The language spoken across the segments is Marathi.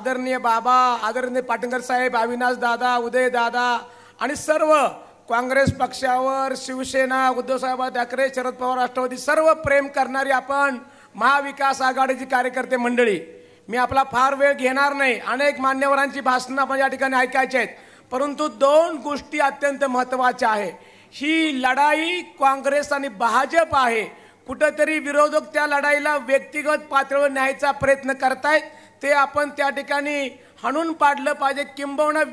आदरणीय बाबा, आदरणीय पाटणकर साहेब, अविनाश दादा, उदय दादा आणि सर्व काँग्रेस पक्षावर, शिवसेना, उद्धव साहेब ठाकरे, शरद पवार, राष्ट्रवादी सर्व प्रेम करणारी आपण महाविकास आघाडीची कार्यकर्ते मंडळी, मी आपला फार वेळ घेणार नाही. अनेक मान्यवरांची भाषणं आपण या ठिकाणी ऐकायची आहेत, परंतु दोन गोष्टी अत्यंत महत्त्वाच्या आहे. ही लढाई काँग्रेस आणि भाजप आहे. कुठेतरी विरोधक त्या लढाईला व्यक्तिगत पातळीवर न्यायचा प्रयत्न करतायत, ते आपण त्या ठिकाणी हाणून पाडलं पाहिजे. किंबहुना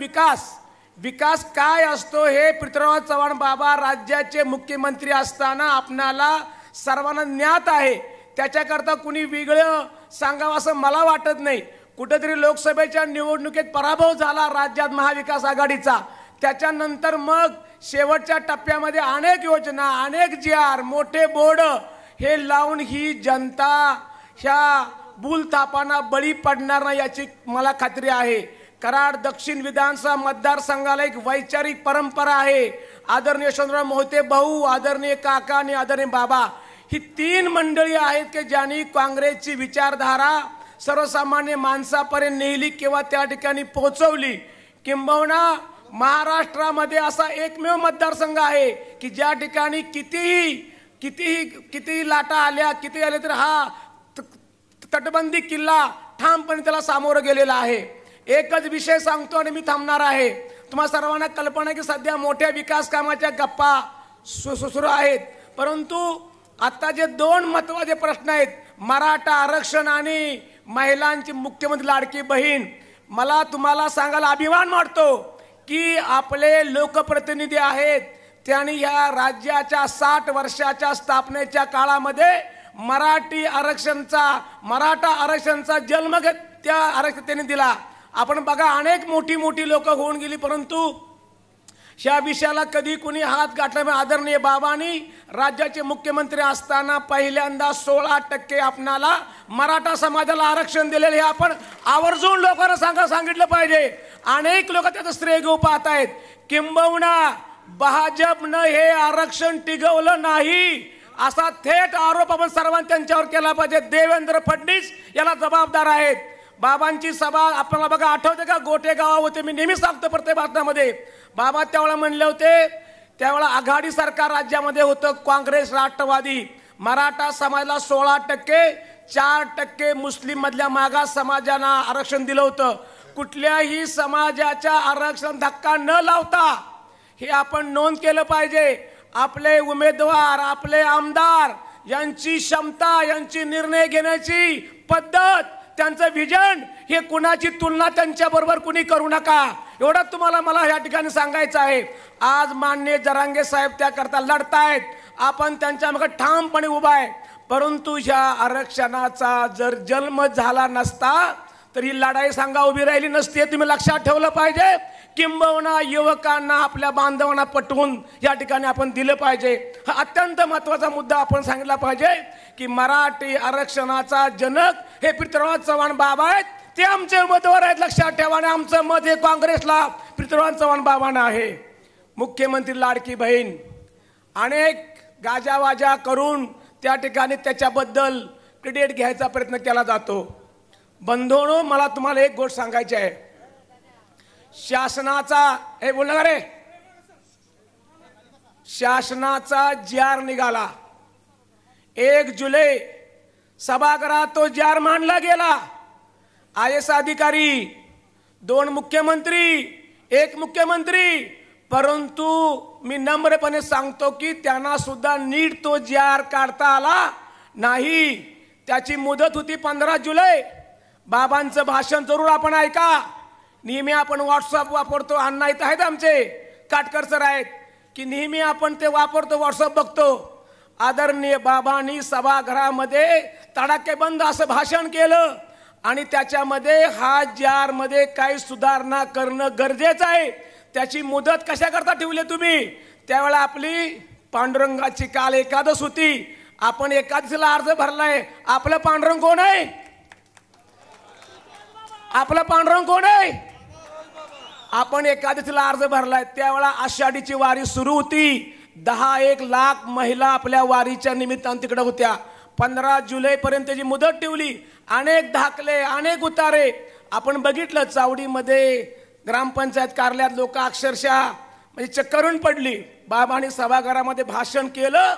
विकास काय असतो हे पृथ्वीराज चव्हाण बाबा राज्याचे मुख्यमंत्री असताना आपणाला सर्वांना ज्ञात आहे. त्याच्याकरता कुणी वेगळं सांगावं असं मला वाटत नाही. कुठेतरी लोकसभेच्या निवडणुकीत पराभव झाला राज्यात महाविकास आघाडीचा, त्याच्यानंतर मग शेवटच्या टप्प्यामध्ये अनेक योजना, अनेक जी.आर, मोठे बोर्ड हे लावून ही जनता ह्या भूलथापांना बळी पडणार नाही याची मला खात्री आहे. कराड दक्षिण विधानसभा मतदारसंघाला एक वैचारिक परंपरा आहे. आदरणीय यशवंतराव मोहिते भाऊ, आदरणीय काका आणि आदरणीय बाबा ही तीन मंडळी आहेत की ज्यांनी काँग्रेसची विचारधारा सर्वसामान्य माणसापर्यंत नेली किंवा त्या ठिकाणी पोहोचवली. किंबहुना महाराष्ट्रामध्ये असा एकमेव मतदारसंघ आहे की ज्या ठिकाणी कितीही लाटा आल्या, किती आले तर हा तटबंदी किल्ला ठामपणे त्याला सामोरं गेलेला आहे. एकच विषय सांगतो आणि मी थांबणार आहे. तुम्हाला सर्वांना कल्पना आहे की सध्या मोठ्या विकास कामाच्या गप्पा सुरू आहेत, परंतु आता जे दोन महत्त्वाचे प्रश्न आहेत, मराठा आरक्षण आणि महिलांची मुख्यमंत्री लाडकी बहीण, मला तुम्हाला सांगायला अभिमान वाटतो की आपले लोकप्रतिनिधी आहेत त्यांनी या राज्याच्या 60 वर्षाच्या स्थापनेच्या काळामध्ये मराठा आरक्षणचा जन्म त्या आरक्षण त्यांनी दिला. आपण बघा अनेक मोठी लोक होऊन गेली, परंतु ह्या विषयाला कधी कुणी हात गाठला. आदरणीय बाबांनी राज्याचे मुख्यमंत्री असताना पहिल्यांदा 16% आपणाला मराठा समाजाला आरक्षण दिलेले हे आपण आवर्जून लोकांना सांगितलं पाहिजे. अनेक लोक त्याचं श्रेय घेऊ पाहत आहेत. किंबहुना भाजपनं हे आरक्षण टिकवलं नाही असा थेट आरोप आपण सर्वांनी त्यांच्यावर केला पाहिजे. देवेंद्र फडणवीस याला जबाबदार आहेत. बाबांची सभा आपल्याला बघा आठवते का, गोटे गावा होते. मी नेहमी सांगतो प्रत्येक भाषणामध्ये, बाबा त्यावेळेला म्हणले होते, त्यावेळेला आघाडी सरकार राज्यामध्ये होतं, काँग्रेस राष्ट्रवादी. मराठा समाजाला 16%, 4% मुस्लिम मधल्या मागास समाजाला आरक्षण दिलं होतं. कुठल्याही समाजाच्या आरक्षण धक्का न लावता हे आपण नोंद केलं पाहिजे. आपले उमेदवार, आपले आमदार यांची क्षमता, यांची निर्णय घेण्याची पद्धत, त्यांचं विजन हे कुणाची तुलना त्यांच्या बरोबर कुणी करू नका, एवढं तुम्हाला मला या ठिकाणी सांगायचं आहे. आज माननीय जरांगे साहेब त्याकरता लढतायत, आपण त्यांच्या मागे ठामपणे उभा आहे. परंतु ह्या आरक्षणाचा जर जन्म झाला नसता तर ही लढाई सांगा उभी राहिली नसती, तुम्ही लक्षात ठेवलं पाहिजे. किंबहुना युवकांना, आपल्या बांधवांना पटवून या ठिकाणी आपण दिलं पाहिजे. हा अत्यंत महत्त्वाचा मुद्दा आपण सांगितला पाहिजे की मराठी आरक्षणाचा जनक हे पृथ्वीराज चव्हाण बाबा आहेत, ते आमचे उमेदवार आहेत, लक्षात ठेवा. आणि आमचं मत हे काँग्रेसला पृथ्वीराज चव्हाण बाबांना आहे. मुख्यमंत्री लाडकी बहीण अनेक गाजावाजा करून त्या ठिकाणी त्याच्याबद्दल क्रेडिट घ्यायचा प्रयत्न केला जातो. बंधूंनो, मला तुम्हाला एक गोष्ट सांगायची आहे. शासनाचा हे बोलणार का रे, शासनाचा जी.आर निघाला 1 जुलै, सभागृहात तो जी.आर मांडला गेला. IAS अधिकारी, 2 मुख्यमंत्री, 1 मुख्यमंत्री, परंतु मी नम्रपणे सांगतो की त्यांना सुद्धा नीट तो जी.आर काढता आला नाही. त्याची मुदत होती 15 जुलै. बाबांचं भाषण जरूर आपण ऐका. नेहमी आपण व्हॉट्सअप वापरतो, अण्णा इथं आहेत आमचे काटकर सर आहेत की नेहमी आपण ते वापरतो, व्हॉट्सअप बघतो. आदरणीय बाबांनी सभागृहामध्ये तडाखेबंद असं भाषण केलं आणि त्याच्यामध्ये हा जी.आर मध्ये काही सुधारणा करणं गरजेचं आहे. त्याची मुदत कशाकरता ठेवली तुम्ही? त्यावेळेला आपली पांडुरंगाची काल एकादश होती, आपण एकादशीला अर्ज भरलाय. आपलं पांडुरंग कोण आहे? आपलं पांडुरंग कोण आहे? आपण एकादशीला अर्ज भरलाय. त्यावेळेला आषाढीची वारी सुरू होती. 10-1 लाख महिला आपल्या वारीच्या निमित्तानं तिकडे होत्या. 15 जुलैपर्यंतची मुदत ठेवली. अनेक दाखले, अनेक उतारे. आपण बघितलं चावडीमध्ये ग्रामपंचायत कार्यालयात लोक अक्षरशः म्हणजे चक्करून पडली. बाबांनी सभागृहामध्ये भाषण केलं,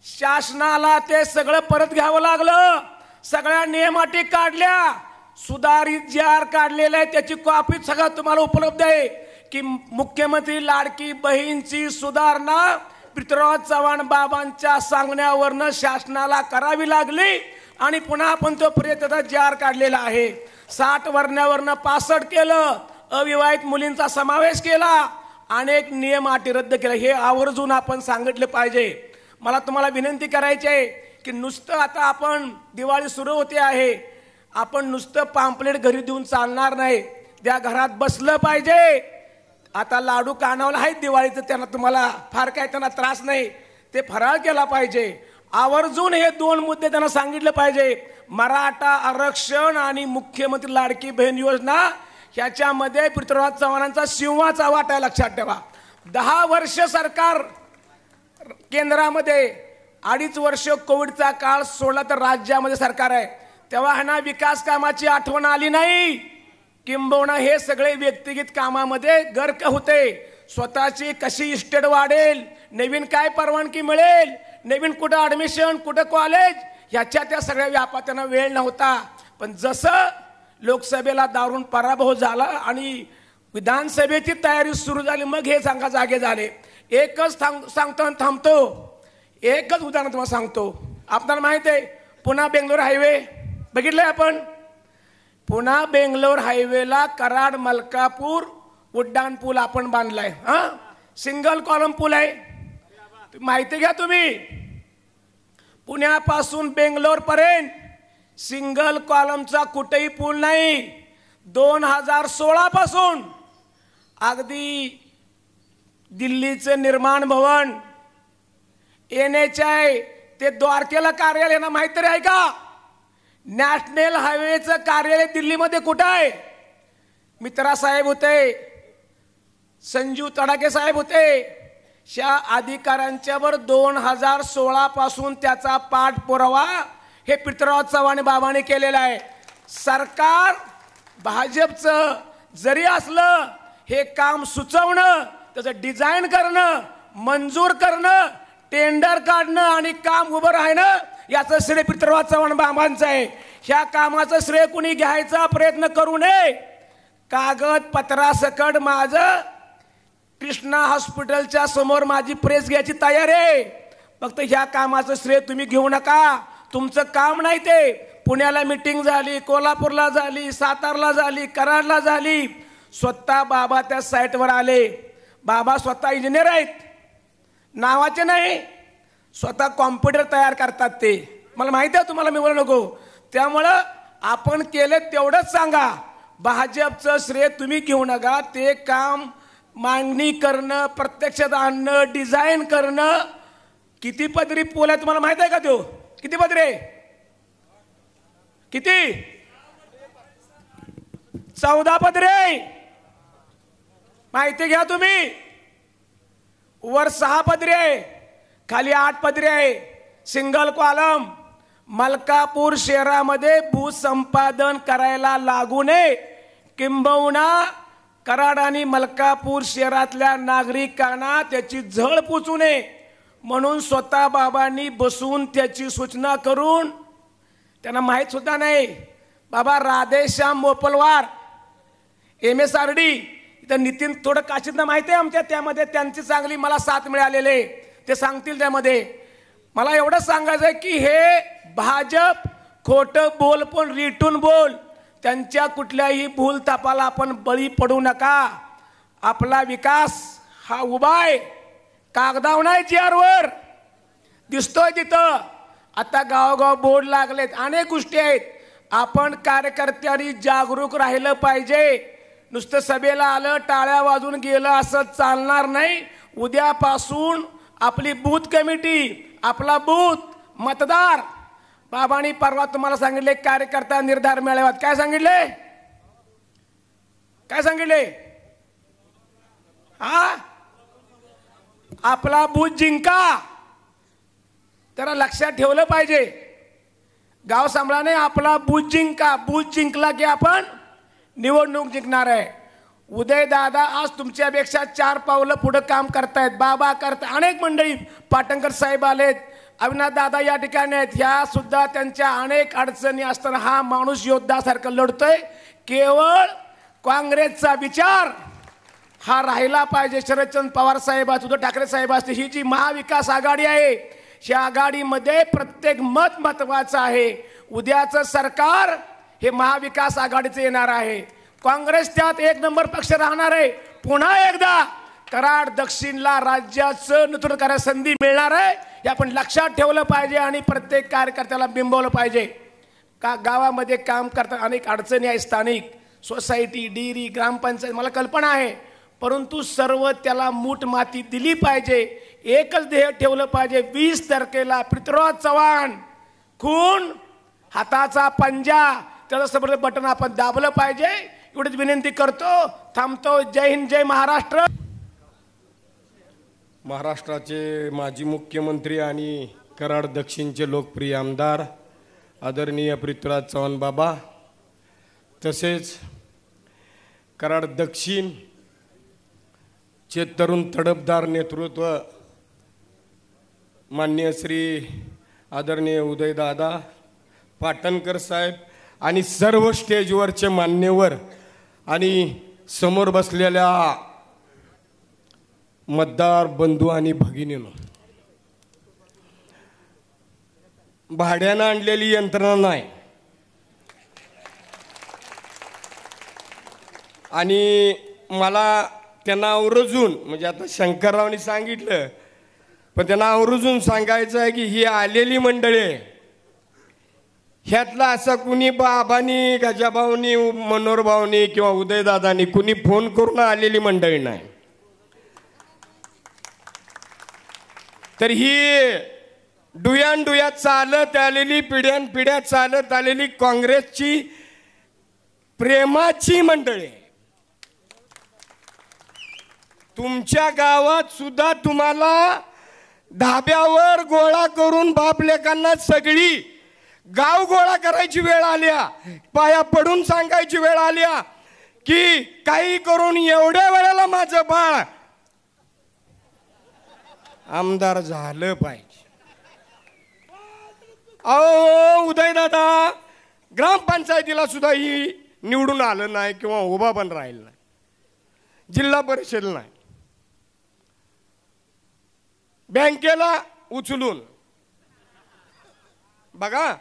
शासनाला ते सगळं परत घ्यावं लागलं. सगळ्या नियमाटी काढल्या, सुधारित जी आर काढलेला आहे त्याची कॉपी सगळं तुम्हाला उपलब्ध आहे की मुख्यमंत्री लाडकी बहीणची सुधारणा पृथ्वीराज चव्हाण बाबांच्या सांगण्यावरनं शासनाला करावी लागली आणि पुन्हा आपण तो पर्यंत जी आर काढलेला आहे. 60 वर्णावरनं 65 केलं, अविवाहित मुलींचा समावेश केला, अनेक नियम अटी रद्द केले. हे आवर्जून आपण सांगितलं पाहिजे. मला तुम्हाला विनंती करायची आहे की नुसतं आता आपण दिवाळी सुरू होते आहे, आपण नुसतं पाम्पलेट घरी देऊन चालणार नाही, त्या घरात बसलं पाहिजे. आता लाडू कानावला आहेत दिवाळीचं, त्यांना तुम्हाला फार काय त्यांना त्रास नाही, ते फराळ केला पाहिजे. आवर्जून हे 2 मुद्दे त्यांना सांगितलं पाहिजे. मराठा आरक्षण आणि मुख्यमंत्री लाडकी बहीण योजना ह्याच्यामध्ये पृथ्वीराज चव्हाणांचा सिंहाचा वाटा लक्षात ठेवा. 10 वर्ष सरकार केंद्रामध्ये, 2.5 वर्ष कोविडचा काळ सोडला तर राज्यामध्ये सरकार आहे, तेव्हा ह्यांना विकास कामाची आठवण आली नाही. किंबहुना हे सगळे व्यक्तिगत कामामध्ये गर्क होते. स्वतःची कशी इस्टेट वाढेल, नवीन काय परवानगी मिळेल, नवीन कुठं ॲडमिशन, कुठं कॉलेज, ह्याच्या त्या सगळ्या व्यापात त्यांना वेळ नव्हता. पण जसं लोकसभेला दारून पराभव झाला आणि विधानसभेची तयारी सुरू झाली, मग हे सांगा जागे झाले. एकच सांगतो थांबतो, एकच उदाहरण तुम्हाला सांगतो. आपल्याला माहिती आहे पुणा बेंगलोर हायवे बघितलंय आपण. पुणा बेंगलोर हायवेला कराड मलकापूर उड्डाण पूल आपण बांधलाय. सिंगल कॉलम पूल आहे, माहिती घ्या तुम्ही. पुण्यापासून बेंगलोर पर्यंत सिंगल कॉलमचा कुठेही पूल नाही. 2016 पासून अगदी दिल्लीचं निर्माण भवन, NHI ते द्वारकेला कार्यालय ना माहिती आहे का? नॅशनल हायवेचं कार्यालय दिल्लीमध्ये कुठं आहे? मित्रा साहेब होते, संजीव तडाके साहेब होते, त्या अधिकाऱ्यांच्यावर 2016 पासून त्याचा पाठपुरावा हे पृथ्वीराज चव्हाण बाबांनी केलेला आहे. सरकार भाजपचं जरी असलं, हे काम सुचवणं, त्याचं डिझाईन करणं, मंजूर करणं, टेंडर काढणं आणि काम उभं राहणं याचं श्रेय पृथ्वीराज चव्हाण बाबांचं आहे. ह्या कामाचं श्रेय कुणी घ्यायचा प्रयत्न करू नये. कागदपत्रासकट माझं कृष्णा हॉस्पिटलच्या समोर माझी प्रेस घ्यायची तयारी आहे. फक्त ह्या कामाचं श्रेय तुम्ही घेऊ नका. तुमचं काम नाही ते. पुण्याला मीटिंग झाली, कोल्हापूरला झाली, सातारला झाली, कराडला झाली. स्वतः बाबा त्या साईटवर आले. बाबा स्वतः इंजिनियर आहेत, नावाचे नाही, स्वतः कॉम्प्युटर तयार करतात ते. मला माहिती आहे, तुम्हाला मी बोलू नको. त्यामुळं आपण केले तेवढंच सांगा. भाजपचं श्रेय तुम्ही घेऊ नका. ते काम मागणी करणं, प्रत्यक्षात आणणं, डिझाईन करणं. किती पदरी पूल आहे तुम्हाला माहित आहे का? तो किती पदरी आहे? किती? 14 पदरी आहे. माहिती घ्या तुम्ही. वर 6 पदरी आहे, खाली 8 पदरी आहे. Single column. मलकापूर शहरामध्ये भूसंपादन करायला लागू नये, किंबहुना कराड आणि मलकापूर शहरातल्या नागरिकांना त्याची झळ पोचू नये म्हणून स्वतः बाबांनी बसून त्याची सूचना करून, त्यांना माहीत सुद्धा नाही. बाबा राधेश्याम मोपलवार MSRD, इथं नितीन थोडं काशींना माहिती आहे आमच्या, त्यामध्ये त्यांची चांगली मला साथ मिळालेले, ते सांगतील त्यामध्ये. मला एवढं सांगायचं आहे की हे भाजप खोटं बोल पण रिटून बोल. त्यांच्या कुठल्याही भूल तापाला आपण बळी पडू नका. आपला विकास हा उभा आहे, कागदावर नाही, चेअरवर दिसतोय तिथं. आता गावोगाव बोर्ड लागलेत, अनेक गोष्टी आहेत. आपण कार्यकर्त्यांनी जागरूक राहिलं पाहिजे. नुसतं सभेला आलं, टाळ्या वाजून गेलं असं चालणार नाही. उद्यापासून आपली बूथ कमिटी, आपला बूथ, मतदार. बाबांनी परवा तुम्हाला सांगितले कार्यकर्ता निर्धार मेळाव्यात. काय सांगितले? काय सांगितले? आपला बूथ जिंका. त्याला लक्षात ठेवलं पाहिजे. गाव सांभाळा नाही, आपला बूथ जिंका. बूथ जिंकला की आपण निवडणूक जिंकणार आहे. उदयदादा आज तुमच्यापेक्षा 4 पावलं पुढे काम करतायत. बाबा करतायत, अनेक मंडळी, पाटणकर साहेब आलेत, अविनाश दादा या ठिकाणी आहेत. ह्या सुद्धा त्यांच्या अनेक अडचणी असताना हा माणूस योद्धासारखं लढतोय. केवळ काँग्रेसचा विचार हा राहिला पाहिजे. शरदचंद्र पवार साहेब, उद्धव ठाकरे साहेब असते, ही जी महाविकास आघाडी आहे, या आघाडीमध्ये प्रत्येक मत महत्वाचं आहे. उद्याचं सरकार हे महाविकास आघाडीचं येणार आहे. काँग्रेस त्यात 1 नंबर पक्ष राहणार आहे. पुन्हा एकदा कराड दक्षिणला राज्याचं नेतृत्व करायची संधी मिळणार आहे. हे आपण लक्षात ठेवलं पाहिजे आणि प्रत्येक कार्यकर्त्याला बिंबवलं पाहिजे. का गावामध्ये काम करताना अनेक अडचणी आहेत, स्थानिक सोसायटी, डेअरी, ग्रामपंचायत, मला कल्पना आहे, परंतु सर्व त्याला मूठ माती दिली पाहिजे. एकच ध्येय ठेवलं पाहिजे, 20 तारखेला पृथ्वीराज चव्हाण खून, हाताचा पंजा, त्याचं समोरचं बटन आपण दाबलं पाहिजे. एवढीच विनंती करतो, थांबतो. जय हिंद, जय महाराष्ट्र. महाराष्ट्राचे माजी मुख्यमंत्री आणि कराड दक्षिणचे लोकप्रिय आमदार आदरणीय पृथ्वीराज चव्हाण बाबा, तसेच कराड दक्षिण चे तरुण तडफदार नेतृत्व माननीय श्री आदरणीय उदयदादा पाटणकर साहेब आणि सर्व स्टेजवरचे मान्यवर आणि समोर बसलेल्या मतदार बंधू आणि भगिनींनो, भाड्यानं आणलेली यंत्रणा नाही आणि मला त्यांना आवर्जून, म्हणजे आता शंकररावनी सांगितलं, पण त्यांना आवर्जून सांगायचं आहे की ही आलेली मंडळी आहे, ह्यातला असा कुणी बाबांनी, गजाभाऊनी, मनोहरभाऊनी किंवा उदयदादांनी कुणी फोन करून आलेली मंडळी नाही. तर ही डुयान चालत आलेली, पिढ्यान पिढ्या चालत आलेली काँग्रेसची प्रेमाची मंडळी. तुमच्या गावात सुद्धा तुम्हाला धाब्यावर गोळा करून बाप लेकांना सगळी गाव गोळा करायची वेळ आल्या, पाया पडून सांगायची वेळ आल्या की काही करून एवढ्या वेळेला माझं बाळ आमदार झालं पाहिजे. अहो उदयदादा ग्रामपंचायतीला सुद्धा ही निवडून आलं नाही किंवा उभा पण राहिलं नाही, जिल्हा परिषद नाही, बँकेला उचलून बघा.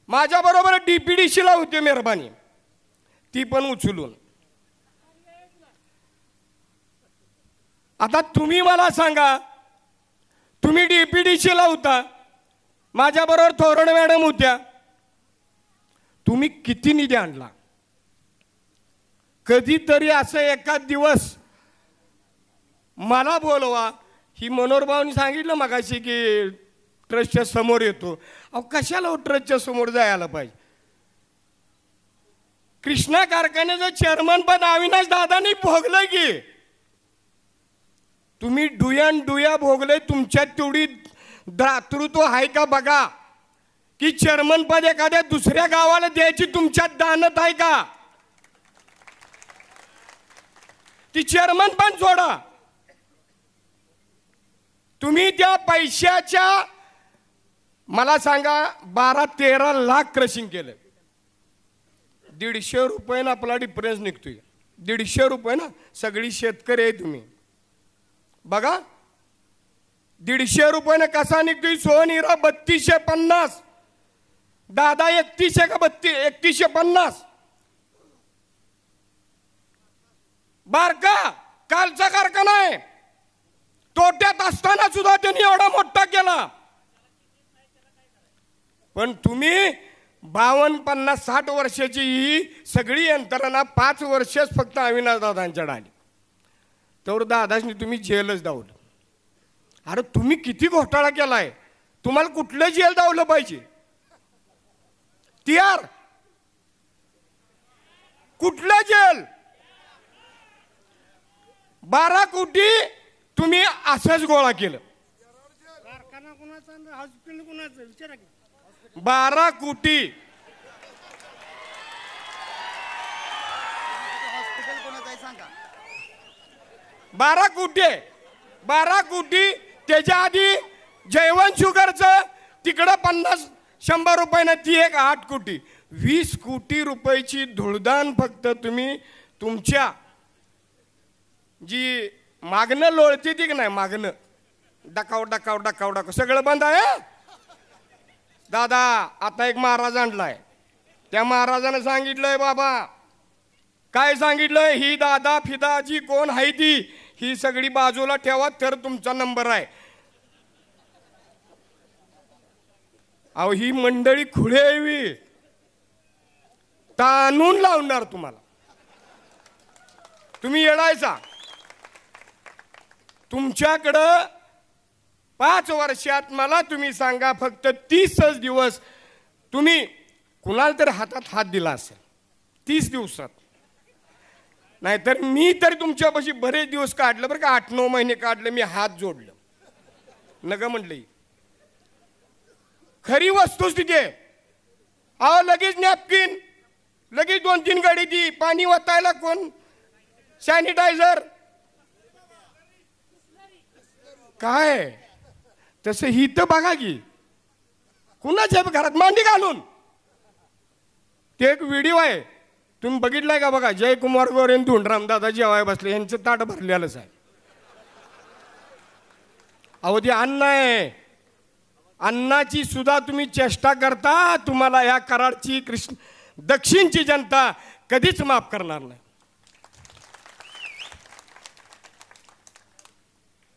माझ्या बरोबर डीपीडीसीला होते मेहरबानी, ती पण उचलून. आता तुम्ही मला सांगा, तुम्ही डीपीडीसीला होता, माझ्या बरोबर थोरड मॅडम होत्या, तुम्ही किती निधी आणला? कधीतरी असं एखाद दिवस मला बोलवा. ही मनोहरभाऊनी सांगितलं मगाशी की ट्रस्टच्या समोर येतो. अहो कशाला ट्रस्टच्या समोर जायला पाहिजे? कृष्णा कारखान्याचं चेअरमन पद अविनाश दादांनी भोगलं की तुम्ही डुया भोगले. तुमच्यात तेवढी दातृत्व आहे का बघा की चेअरमन पद एखाद्या दुसऱ्या गावाला द्यायची तुमच्यात दानत आहे का? ती चेअरमन पण सोडा. तुम्ही त्या पैशाच्या मला सांगा 12-13 लाख क्रशिंग केलं. 150 रुपये ना आपला डिफरन्स निघतोय. 150 रुपये ना, सगळी शेतकरी आहे तुम्ही बघा. 150 रुपये कसा निघतोय? सोन हिरा 3250, दादा 31 का 3150. बारका कालचा कारखाना आहे, तोट्यात असताना सुद्धा त्यांनी एवढा मोठा केला. पण तुम्ही 52, 50, 60 वर्षाची ही सगळी यंत्रणा 5 वर्षच फक्त अविनाश दादांच्याकडे आली. तर दादानी तुम्ही जेलच दावलं. अरे तुम्ही किती घोटाळा केलाय, तुम्हाला कुठलं जेल दावलं पाहिजे? तिहार कुठलं जेल? 12 कोटी तुम्ही असंच गोळा केलं. 12 कोटी 12 कोटी 12 कोटी. त्याच्या आधी जयवंत शुगरचं तिकडं 50-100 रुपयानं ती एक 8 कोटी. 20 कोटी रुपयाची धुळदान फक्त तुम्ही तुमच्या जी मागणं लोळते ती की नाही, मागणं डकाव डकाव डकाव डकाव सगळं बंद आहे. दादा आता एक महाराज आणलाय, त्या महाराजानं सांगितलंय बाबा, काय सांगितलंय, ही दादा फिदा जी कोण आहे ती ही सगळी बाजूला ठेवा तर तुमचा नंबर आहे. अहो ही मंडळी खुळे यावी ताणून लावणार तुम्हाला. तुम्ही येडायचा. तुमच्याकडं 5 वर्षात मला तुम्ही सांगा फक्त 30 दिवस तुम्ही कुणाला तरी हातात हात दिला असेल 30 दिवसात. नाहीतर मी तर तुमच्यापाशी बरेच दिवस काढलं बरं का, 8-9 महिने काढलं, मी हात जोडलं नग म्हटलं. खरी वस्तुस्थिती आहे. अहो लगेच नॅपकिन, लगेच 2-3 गाडी ती पाणी वतायला कोण, सॅनिटायझर काय तसं ही तर बघा की कुणाच्या घरात मांडी घालून. ते एक व्हिडिओ आहे तुम्ही बघितलाय का बघा, जयकुमार गोरे धुंडराम दादा जेवाय बसले, यांचं ताट भरलेलंच आहे. अहो ते अन्न आहे, अन्नाची सुद्धा तुम्ही चेष्टा करता. तुम्हाला या कराडची दक्षिणची जनता कधीच माफ करणार नाही.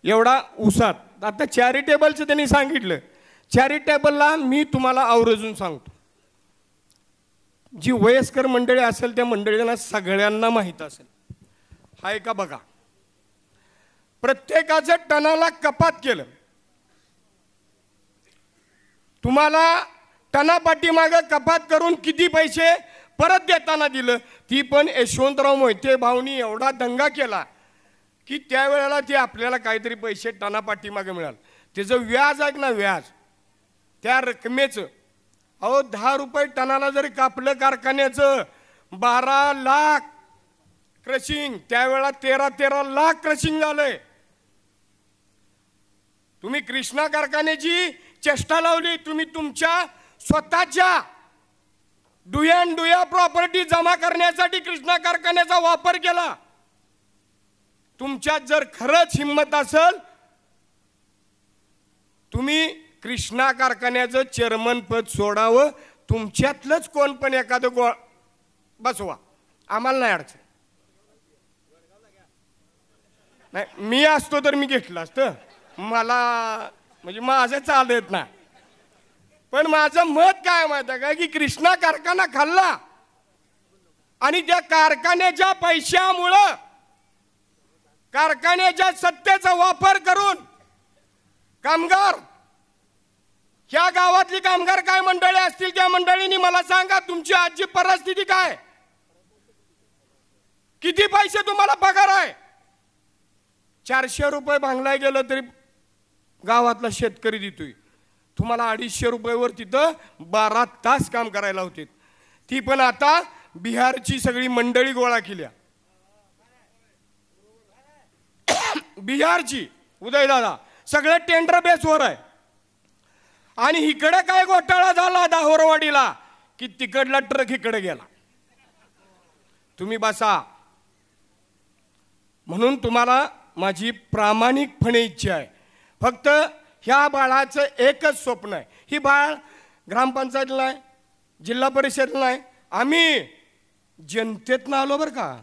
एवढा उसात आता चॅरिटेबलचं त्यांनी सांगितलं. चॅरिटेबलला मी तुम्हाला आवर्जून सांगतो, जी वयस्कर मंडळी असेल त्या मंडळींना सगळ्यांना माहीत असेल. हाय का बघा, प्रत्येकाचं टनाला कपात केलं. तुम्हाला टना पाठीमागं कपात करून किती पैसे परत देताना दिलं, ती पण यशवंतराव मोहिते भाऊनी एवढा दंगा केला की त्यावेळेला ते आपल्याला काहीतरी पैसे टना पाठीमागे मिळालं. त्याचं व्याज आहे ना, व्याज त्या रकमेचं. अहो 10 रुपये टनाला जरी कापलं कारखान्याचं, 12 लाख क्रशिंग, त्यावेळेला 13 लाख क्रशिंग झालंय. तुम्ही कृष्णा कारखान्याची चेष्टा लावली. तुम्ही तुमच्या स्वतःच्या डुया प्रॉपर्टी जमा करण्यासाठी कृष्णा कारखान्याचा वापर केला. तुमच्यात जर खरंच हिंमत असेल, तुम्ही कृष्णा कारखान्याचं चेअरमन पद सोडावं. तुमच्यातलंच कोण पण एखादं बसवा, आम्हाला नाही अडचण. नाही मी असतो तर मी घेतलं असतं, मला म्हणजे माझं चालत नाही. पण माझं मत काय माहिती आहे का, की कृष्णा कारखाना खाल्ला आणि त्या कारखान्याच्या पैशामुळं, कारखान्याच्या सत्तेचा वापर करून कामगार, ह्या गावातली कामगार काय मंडळी असतील त्या मंडळींनी मला सांगा तुमची आजची परिस्थिती काय, किती पैसे तुम्हाला पगार आहे. 400 रुपये भांगलाय गेलं तरी गावातला शेतकरी देतोय. तुम्हाला 250 रुपयावर तिथं 12 तास काम करायला होते. ती पण आता बिहारची सगळी मंडळी गोळा केल्या. बिहारची उदयदादा सगळं टेंडर बेसवर आहे. आणि इकडे काय घोटाळा झाला दाहोरवाडीला की तिकडला ट्रक इकडे गेला. तुम्ही बसा. म्हणून तुम्हाला माझी प्रामाणिकपणे इच्छा आहे, फक्त ह्या बाळाचं एकच स्वप्न आहे. ही बाळ ग्रामपंचायतला आहे, जिल्हा परिषदला आहे, आम्ही जनतेतनं आलो बरं का.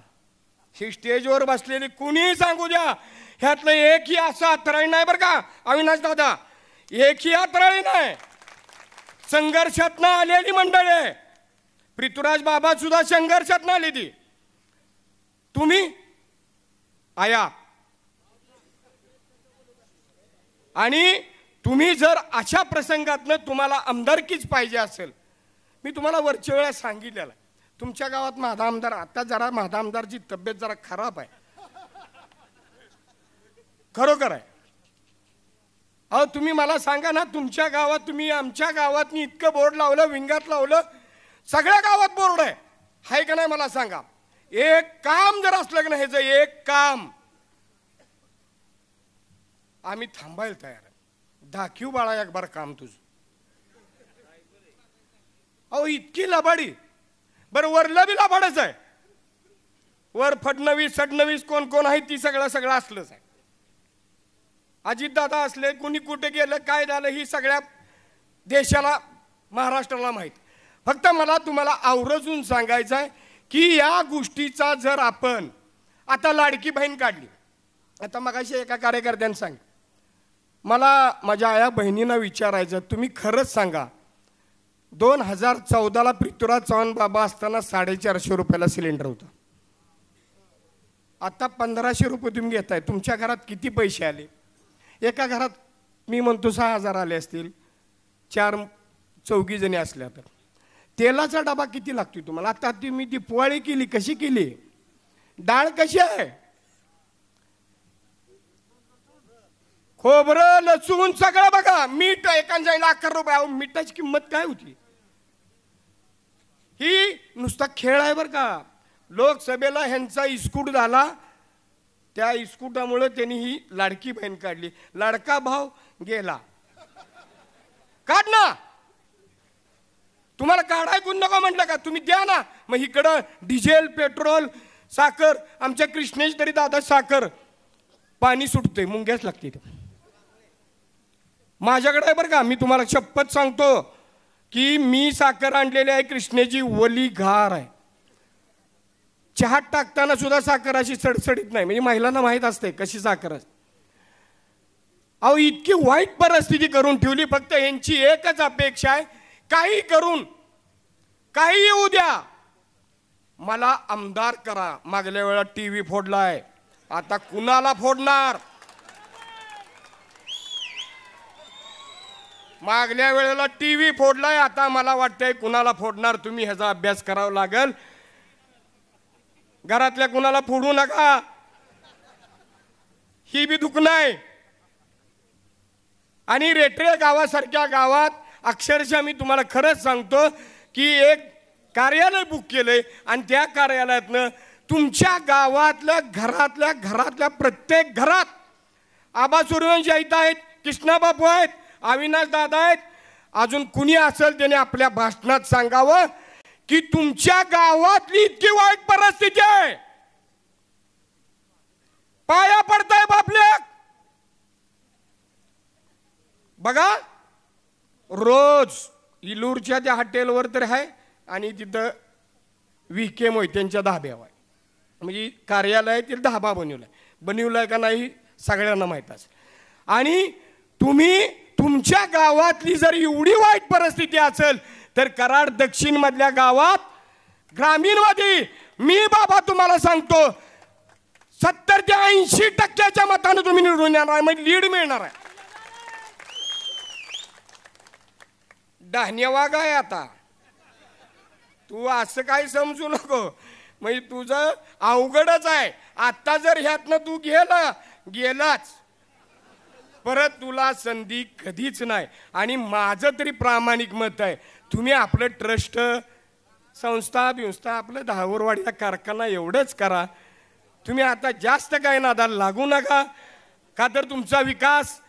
ही स्टेजवर बसलेली कुणीही सांगू द्या, ह्यातलं एकही असं अतराळी नाही बरं का अविनाश दादा, एकही अतराळी नाही. संघर्षातनं आलेली मंडळी आहे. पृथ्वीराज बाबा सुद्धा संघर्षातनं आली ती. तुम्ही आया आणि तुम्ही जर अशा प्रसंगातनं तुम्हाला आमदारकीच पाहिजे असेल, मी तुम्हाला वरच्या वेळा सांगितलेलं, तुमच्या गावात माझा आमदार, आता जरा माझा आमदारची तब्येत जरा खराब आहे, खरोखर आहे. अहो तुम्ही मला सांगा ना, तुमच्या गावात, तुम्ही आमच्या गावात इतकं बोर्ड लावलं, विंगात लावलं, सगळ्या गावात बोर्ड आहे का नाही मला सांगा. एक काम जर असलं की नाही, ह्याचं एक काम आम्ही थांबायला तयार आहे. दाखीव बाळा एक बार काम तुझं. अहो इतकी लबाडी. बरं वरलं बी लबाडच आहे. वर फडणवीस सडणवीस कोण कोण आहे ती सगळं असलंच आहे. अजितदादा असले, कुणी कुठे गेलं काय झालं ही सगळ्या देशाला महाराष्ट्राला माहीत. फक्त मला तुम्हाला आवर्जून सांगायचं आहे की या गोष्टीचा जर आपण आता लाडकी बहीण काढली. आता मगाशी एका कार्यकर्त्याने सांग, मला माझ्या आया बहिणींना विचारायचं, तुम्ही खरंच सांगा 2014ला पृथ्वीराज चव्हाण बाबा असताना 450 रुपयाला सिलेंडर होता. आता 1500 रुपये तुम्ही घेताय. तुमच्या घरात किती पैसे आले? एका घरात मी म्हणतो 6000 आले असतील, 4-4 जणी असल्या तर. तेलाचा डबा किती लागतोय तुम्हाला? आता तुम्ही ती पोळी केली, कशी केली? डाळ कशी आहे? खोबरं लसूण सगळं बघा. मीठ एकांच्या 11 रुपये. मिठाची किंमत काय होती? ही नुसता खेळ आहे बरं का. लोकसभेला ह्यांचा इस्कूट झाला, त्या इस्कुटामुळे त्यांनी ही लाडकी बहीण काढली. लाडका भाव गेला. काढ ना. तुम्हाला काढाय कोण नका म्हटलं का? तुम्ही द्या ना. मग इकडं डिझेल पेट्रोल साखर, आमच्या कृष्णेश तरी दादा साखर पाणी सुटते, मुंग्याच लागते. माझ्याकडे आहे बरं का. मी तुम्हाला शपथ सांगतो की मी साखर आणलेली आहे कृष्णेची, वली घार आहे. चहात टाकताना सुद्धा साखर अशी सडसडीत नाही. म्हणजे महिलांना माहीत असते कशी साखर असते. अहो इतकी वाईट परिस्थिती करून ठेवली. फक्त यांची एकच अपेक्षा आहे, काही करून काही येऊ द्या, मला आमदार करा. मागल्या वेळा टीव्ही फोडलाय, आता कुणाला फोडणार? मागल्या वेळेला टीव्ही फोडलाय, आता मला वाटतंय कुणाला फोडणार? तुम्ही ह्याचा अभ्यास करावा लागेल. घरातल्या कुणाला फोडू नका, ही बी दुखणं आहे. आणि रेटरे गावासारख्या गावात अक्षरशः मी तुम्हाला खरंच सांगतो की एक कार्यालय बुक केलंय आणि त्या कार्यालयातनं तुमच्या गावातल्या घरातल्या प्रत्येक घरात आबा सूर्यवंशी आहेत, कृष्णाबापू आहेत, अविनाश दादा आहेत, अजून कुणी असेल त्याने आपल्या भाषणात सांगावं की तुमच्या गावातली इतकी वाईट परिस्थिती आहे, पाया पडताय बापले. बघा रोज इलूरच्या त्या हॉटेलवर तर आहे आणि तिथं विके मोहित्यांच्या धाब्यावर आहे. म्हणजे कार्यालय तिथं धाबा बनवलाय का नाही सगळ्यांना माहीत असेल. आणि तुम्ही तुमच्या गावातली जर एवढी वाईट परिस्थिती असेल तर कराड दक्षिण मधल्या गावात ग्रामीणवादी मी बाबा तुम्हाला सांगतो 70 ते 80% मतानं तुम्ही निवडून येणार आहे. म्हणजे लीड मिळणार आहे. धन्यवाद आहे. आता तू असं काही समजू नको, म्हणजे तुझं अवघडच आहे. आता जर ह्यातनं तू गेलाच परत तुला संधी कधीच नाही. आणि माझं तरी प्रामाणिक मत आहे, तुम्ही आपलं ट्रस्ट संस्था आपलं दहावरवाडीचा कारखाना एवढंच करा. तुम्ही आता जास्त काय नादाला लागू नका, का तर तुमचा विकास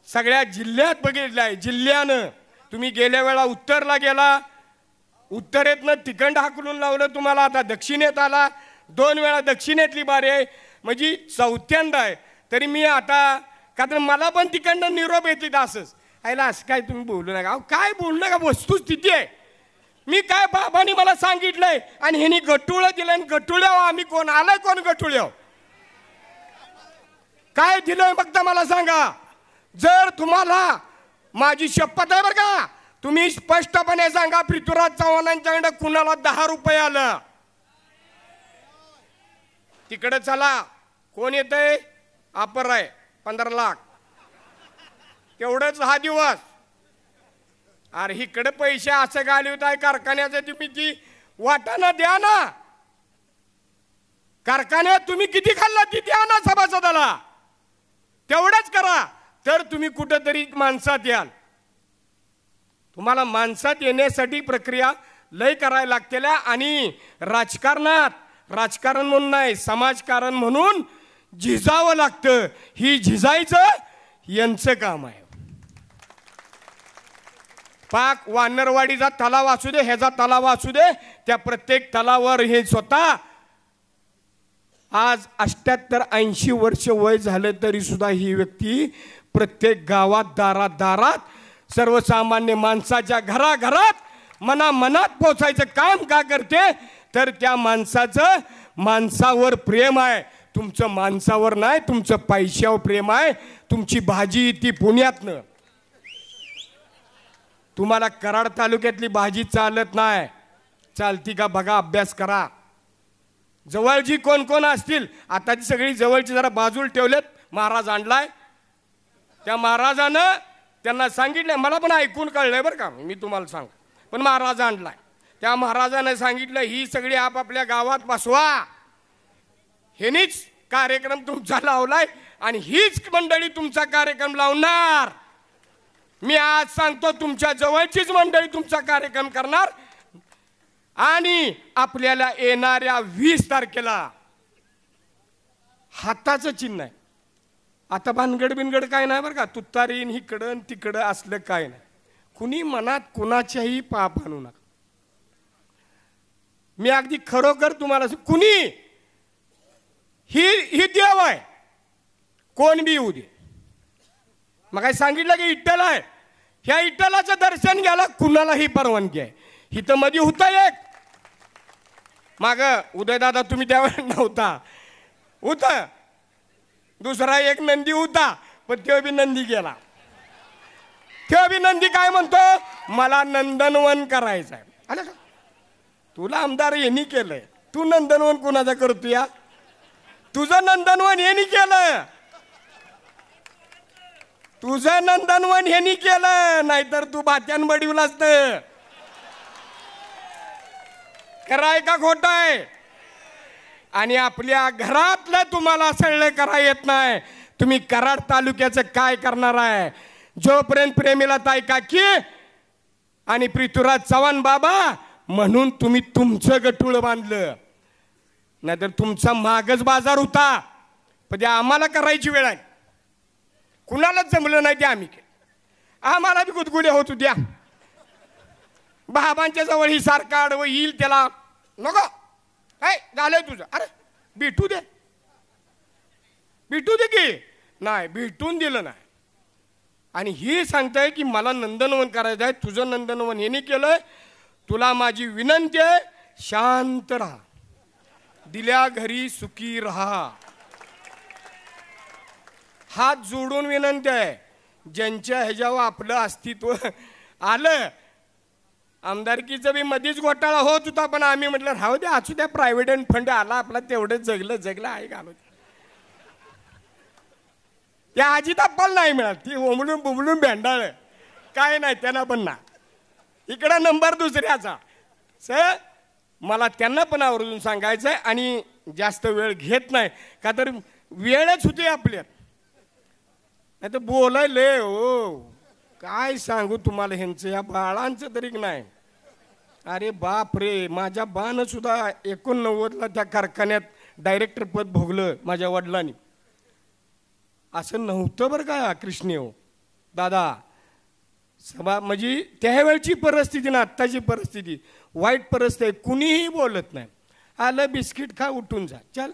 सगळ्या जिल्ह्यात बघितला आहे. जिल्ह्यानं तुम्ही गेल्या वेळा उत्तरला गेला, उत्तरेतनं तिखंड हाकलून लावलं तुम्हाला, आता दक्षिणेत आला. 2 वेळा दक्षिणेतली बारी आहे, म्हणजे 4थ्यांदा आहे. तरी मी आता का तर मला पण तिखंड निरोप येते असंच आयला असं काय तुम्ही बोलू नका. काय बोलू नका, वस्तुस्थिती आहे. मी काय बाबांनी मला सांगितलंय आणि ह्यांनी गटुळं दिलं आणि गटुळ्याव आम्ही कोण आलाय, कोण गटुळ्याव काय दिलंय फक्त मला सांगा. जर तुम्हाला माझी शपथ आहे बरं का, तुम्ही स्पष्टपणे सांगा पृथ्वीराज चव्हाणांच्याकडे कुणाला 10 रुपये आलं तिकडे चला. कोण येतंय? अपर आहे 15 लाख, तेवढंच 6 दिवस. अरे इकडे पैसे असं घालवत आहे कारखान्याचे, तुम्ही ती वाटाणा द्या ना. कारखान्यात तुम्ही किती खाल्ला ती द्या ना सभासदाला, तेवढंच करा. तर तुम्ही कुठेतरी माणसात याल. तुम्हाला माणसात येण्यासाठी प्रक्रिया लय करायला लागतेल्या. आणि राजकारण म्हणून नाही, समाजकारण म्हणून झिजावं लागतं. ही झिजायचं यांचं काम आहे. पाक वानरवाडीचा तलाव असू दे, ह्याचा तलाव असू दे, त्या प्रत्येक तलावावर हे स्वतः आज 78-80 वर्ष वय झालं तरी सुद्धा ही व्यक्ती प्रत्येक गावात दारात दारात सर्वसामान्य माणसाच्या घराघरात मनामनात पोचायचं काम का करते? तर त्या माणसाचं माणसावर प्रेम आहे. तुमचं माणसावर नाही, तुमचं पैशावर प्रेम आहे. तुमची भाजी ती पुण्यातनं, तुम्हाला कराड तालुक्यातली भाजी चालत नाही. चालती का बघा, अभ्यास करा. जवळची कोण कोण असतील, आता ती सगळी जवळची जरा बाजूला ठेवलेत. महाराज आणलाय, त्या महाराजानं त्यांना सांगितलं, मला पण ऐकून कळलंय बरं का, मी तुम्हाला सांग. पण महाराज आणलाय, त्या महाराजानं सांगितलं ही सगळी आपापल्या गावात बसवा. हेनीच कार्यक्रम तुमचा लावलाय आणि हीच मंडळी तुमचा कार्यक्रम लावणार. मी आज सांगतो, तुमच्या जवळचीच मंडळी तुमचा कार्यक्रम करणार. आणि आपल्याला येणाऱ्या 20 तारखेला हाताचं चिन्ह आहे. आता भानगड बिनगड काय नाही बरं का, तुतारीन हिकडं तिकडं असलं काय नाही. कुणी मनात कुणाच्याही पाप आणू नका. मी अगदी खरोखर तुम्हाला कुणी ही देव आहे, कोण बी येऊ दे. मग काय सांगितलं की इट्टल आहे, ह्या इट्टलाचं दर्शन घ्यायला कुणालाही परवानगी आहे. इथं मध्ये होता एक माग उदयदादा, तुम्ही त्यावेळेस नव्हता, होता दुसरा एक नंदी होता, पण तो बी नंदी गेला. तो बी नंदी काय म्हणतो, मला नंदनवन करायचं आहे. आलं का? तुला आमदार यांनी केलंय, तू नंदनवन कुणाचा करतो? या तुझं नंदनवन यांनी केलं, तुझं नंदनवन यांनी केलं, नाहीतर तू बात्यान बडीवला असत. कराय का खोट आहे? आणि आपल्या घरातलं तुम्हाला सगळं करा येत नाही. तुम्ही कराड तालुक्याचं काय करणार आहे? जोपर्यंत प्रेमीला ताई काकी आणि पृथ्वीराज चव्हाण बाबा म्हणून तुम्ही तुमचं गटूळ बांधलं, नाहीतर तुमचा मागच बाजार होता. पण ते आम्हाला करायची वेळ आहे. कुणालाच जमलं नाही ते आम्ही केलं. आम्हाला बी गुदगुल्या होत होत्या. बाबांच्या जवळ ही सारखा आडवं येईल त्याला नको, काय झालंय तुझं? अरे भेटू दे, भेटू दे की नाही, भेटून दिलं नाही. आणि ही सांगताय की मला नंदनवन करायचं आहे, तुझं नंदनवन यांनी केलंय. तुला माझी विनंती आहे, शांत राहा, दिल्या घरी सुखी राहा. हात जोडून विनंती आहे. ज्यांच्या ह्याच्यावर आपलं अस्तित्व आलं, आमदारकीचं बी मध्येच घोटाळा होत होता, पण आम्ही म्हटलं राहू द्या, असू द्या, प्रायव्हेट फंड आला आपला, तेवढं जगलं आहे घालू. त्या आजी तापाल नाही मिळाल, ती ओमडून बुमडून भेंडाळ काय नाही त्यांना पण ना. इकडं नंबर दुसऱ्याचा. सर मला त्यांना पण आवर्जून सांगायचं आहे, आणि जास्त वेळ घेत नाही का, तर वेळच होती आपल्यात, नाही तर बोलायले हो. काय सांगू तुम्हाला ह्यांचं, या बाळांचं तरी नाही. अरे बाप रे, माझ्या बानं सुद्धा 89ला त्या कारखान्यात डायरेक्टर पद भोगलं माझ्या वडिलांनी. असं नव्हतं बरं का कृष्णे हो दादा. सभा म्हणजे त्यावेळची परिस्थिती ना, आत्ताची परिस्थिती वाईट परिस्थिती आहे. कुणीही बोलत नाही. आलं बिस्किट खा, उठून जा, चल.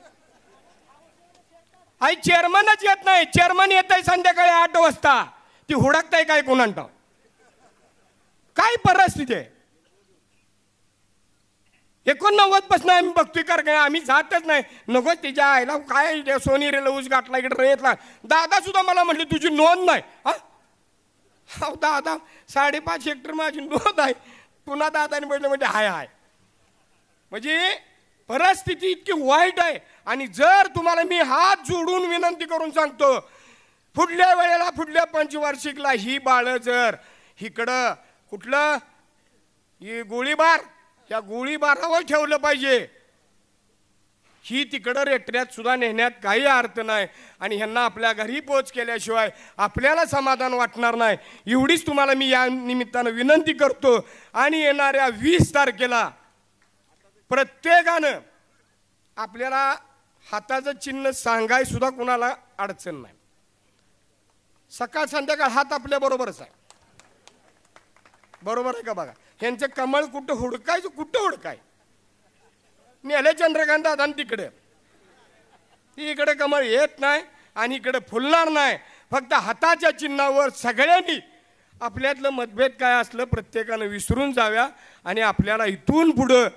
आई चेअरमनच येत नाही. चेअरमन येत आहे संध्याकाळी 8 वाजता. ती हुडकताय काय कोणाला? काय परिस्थिती आहे? 89 पासून आम्ही बघतोय कर काय, आम्ही जातच नाही. नको तिच्या आईला काय सोनी रे लऊज गाठला इकडे रेतला. दादा सुद्धा मला म्हटले तुझी नोंद नाही. हा दादा 5.5 हेक्टर माझी नोंद आहे. पुन्हा दादाने म्हटलं म्हणजे हाय. म्हणजे परिस्थिती इतकी वाईट आहे. आणि जर तुम्हाला मी हात जोडून विनंती करून सांगतो, पुढल्या वेळेला पुढल्या पंचवार्षिकला ही बाळ जर इकडं कुठलं गोळीबार, या गोळीबारावर ठेवलं पाहिजे. ही तिकडं रेटण्यात सुद्धा नेण्यात काही अर्थ नाही. आणि ह्यांना आपल्या घरी पोच केल्याशिवाय आपल्याला समाधान वाटणार नाही. एवढीच तुम्हाला मी या निमित्तानं विनंती करतो. आणि येणाऱ्या 20 तारखेला प्रत्येकानं आपल्याला हाताचं चिन्ह सांगाय सुद्धा कुणाला अडचण नाही. सकाळ संध्याकाळ हात आपल्या बरोबरच आहे. बरोबर आहे का बघा. ह्यांचं कमळ कुठं हुडकायचं, कुठं हुडकाय नेले चंद्रकांत दादा तिकडे. इकडे कमळ येत नाही आणि इकडे फुलणार नाही. फक्त हाताच्या चिन्हावर सगळ्यांनी आपल्यातलं मतभेद काय असलं प्रत्येकानं विसरून जाव्या आणि आपल्याला इथून पुढं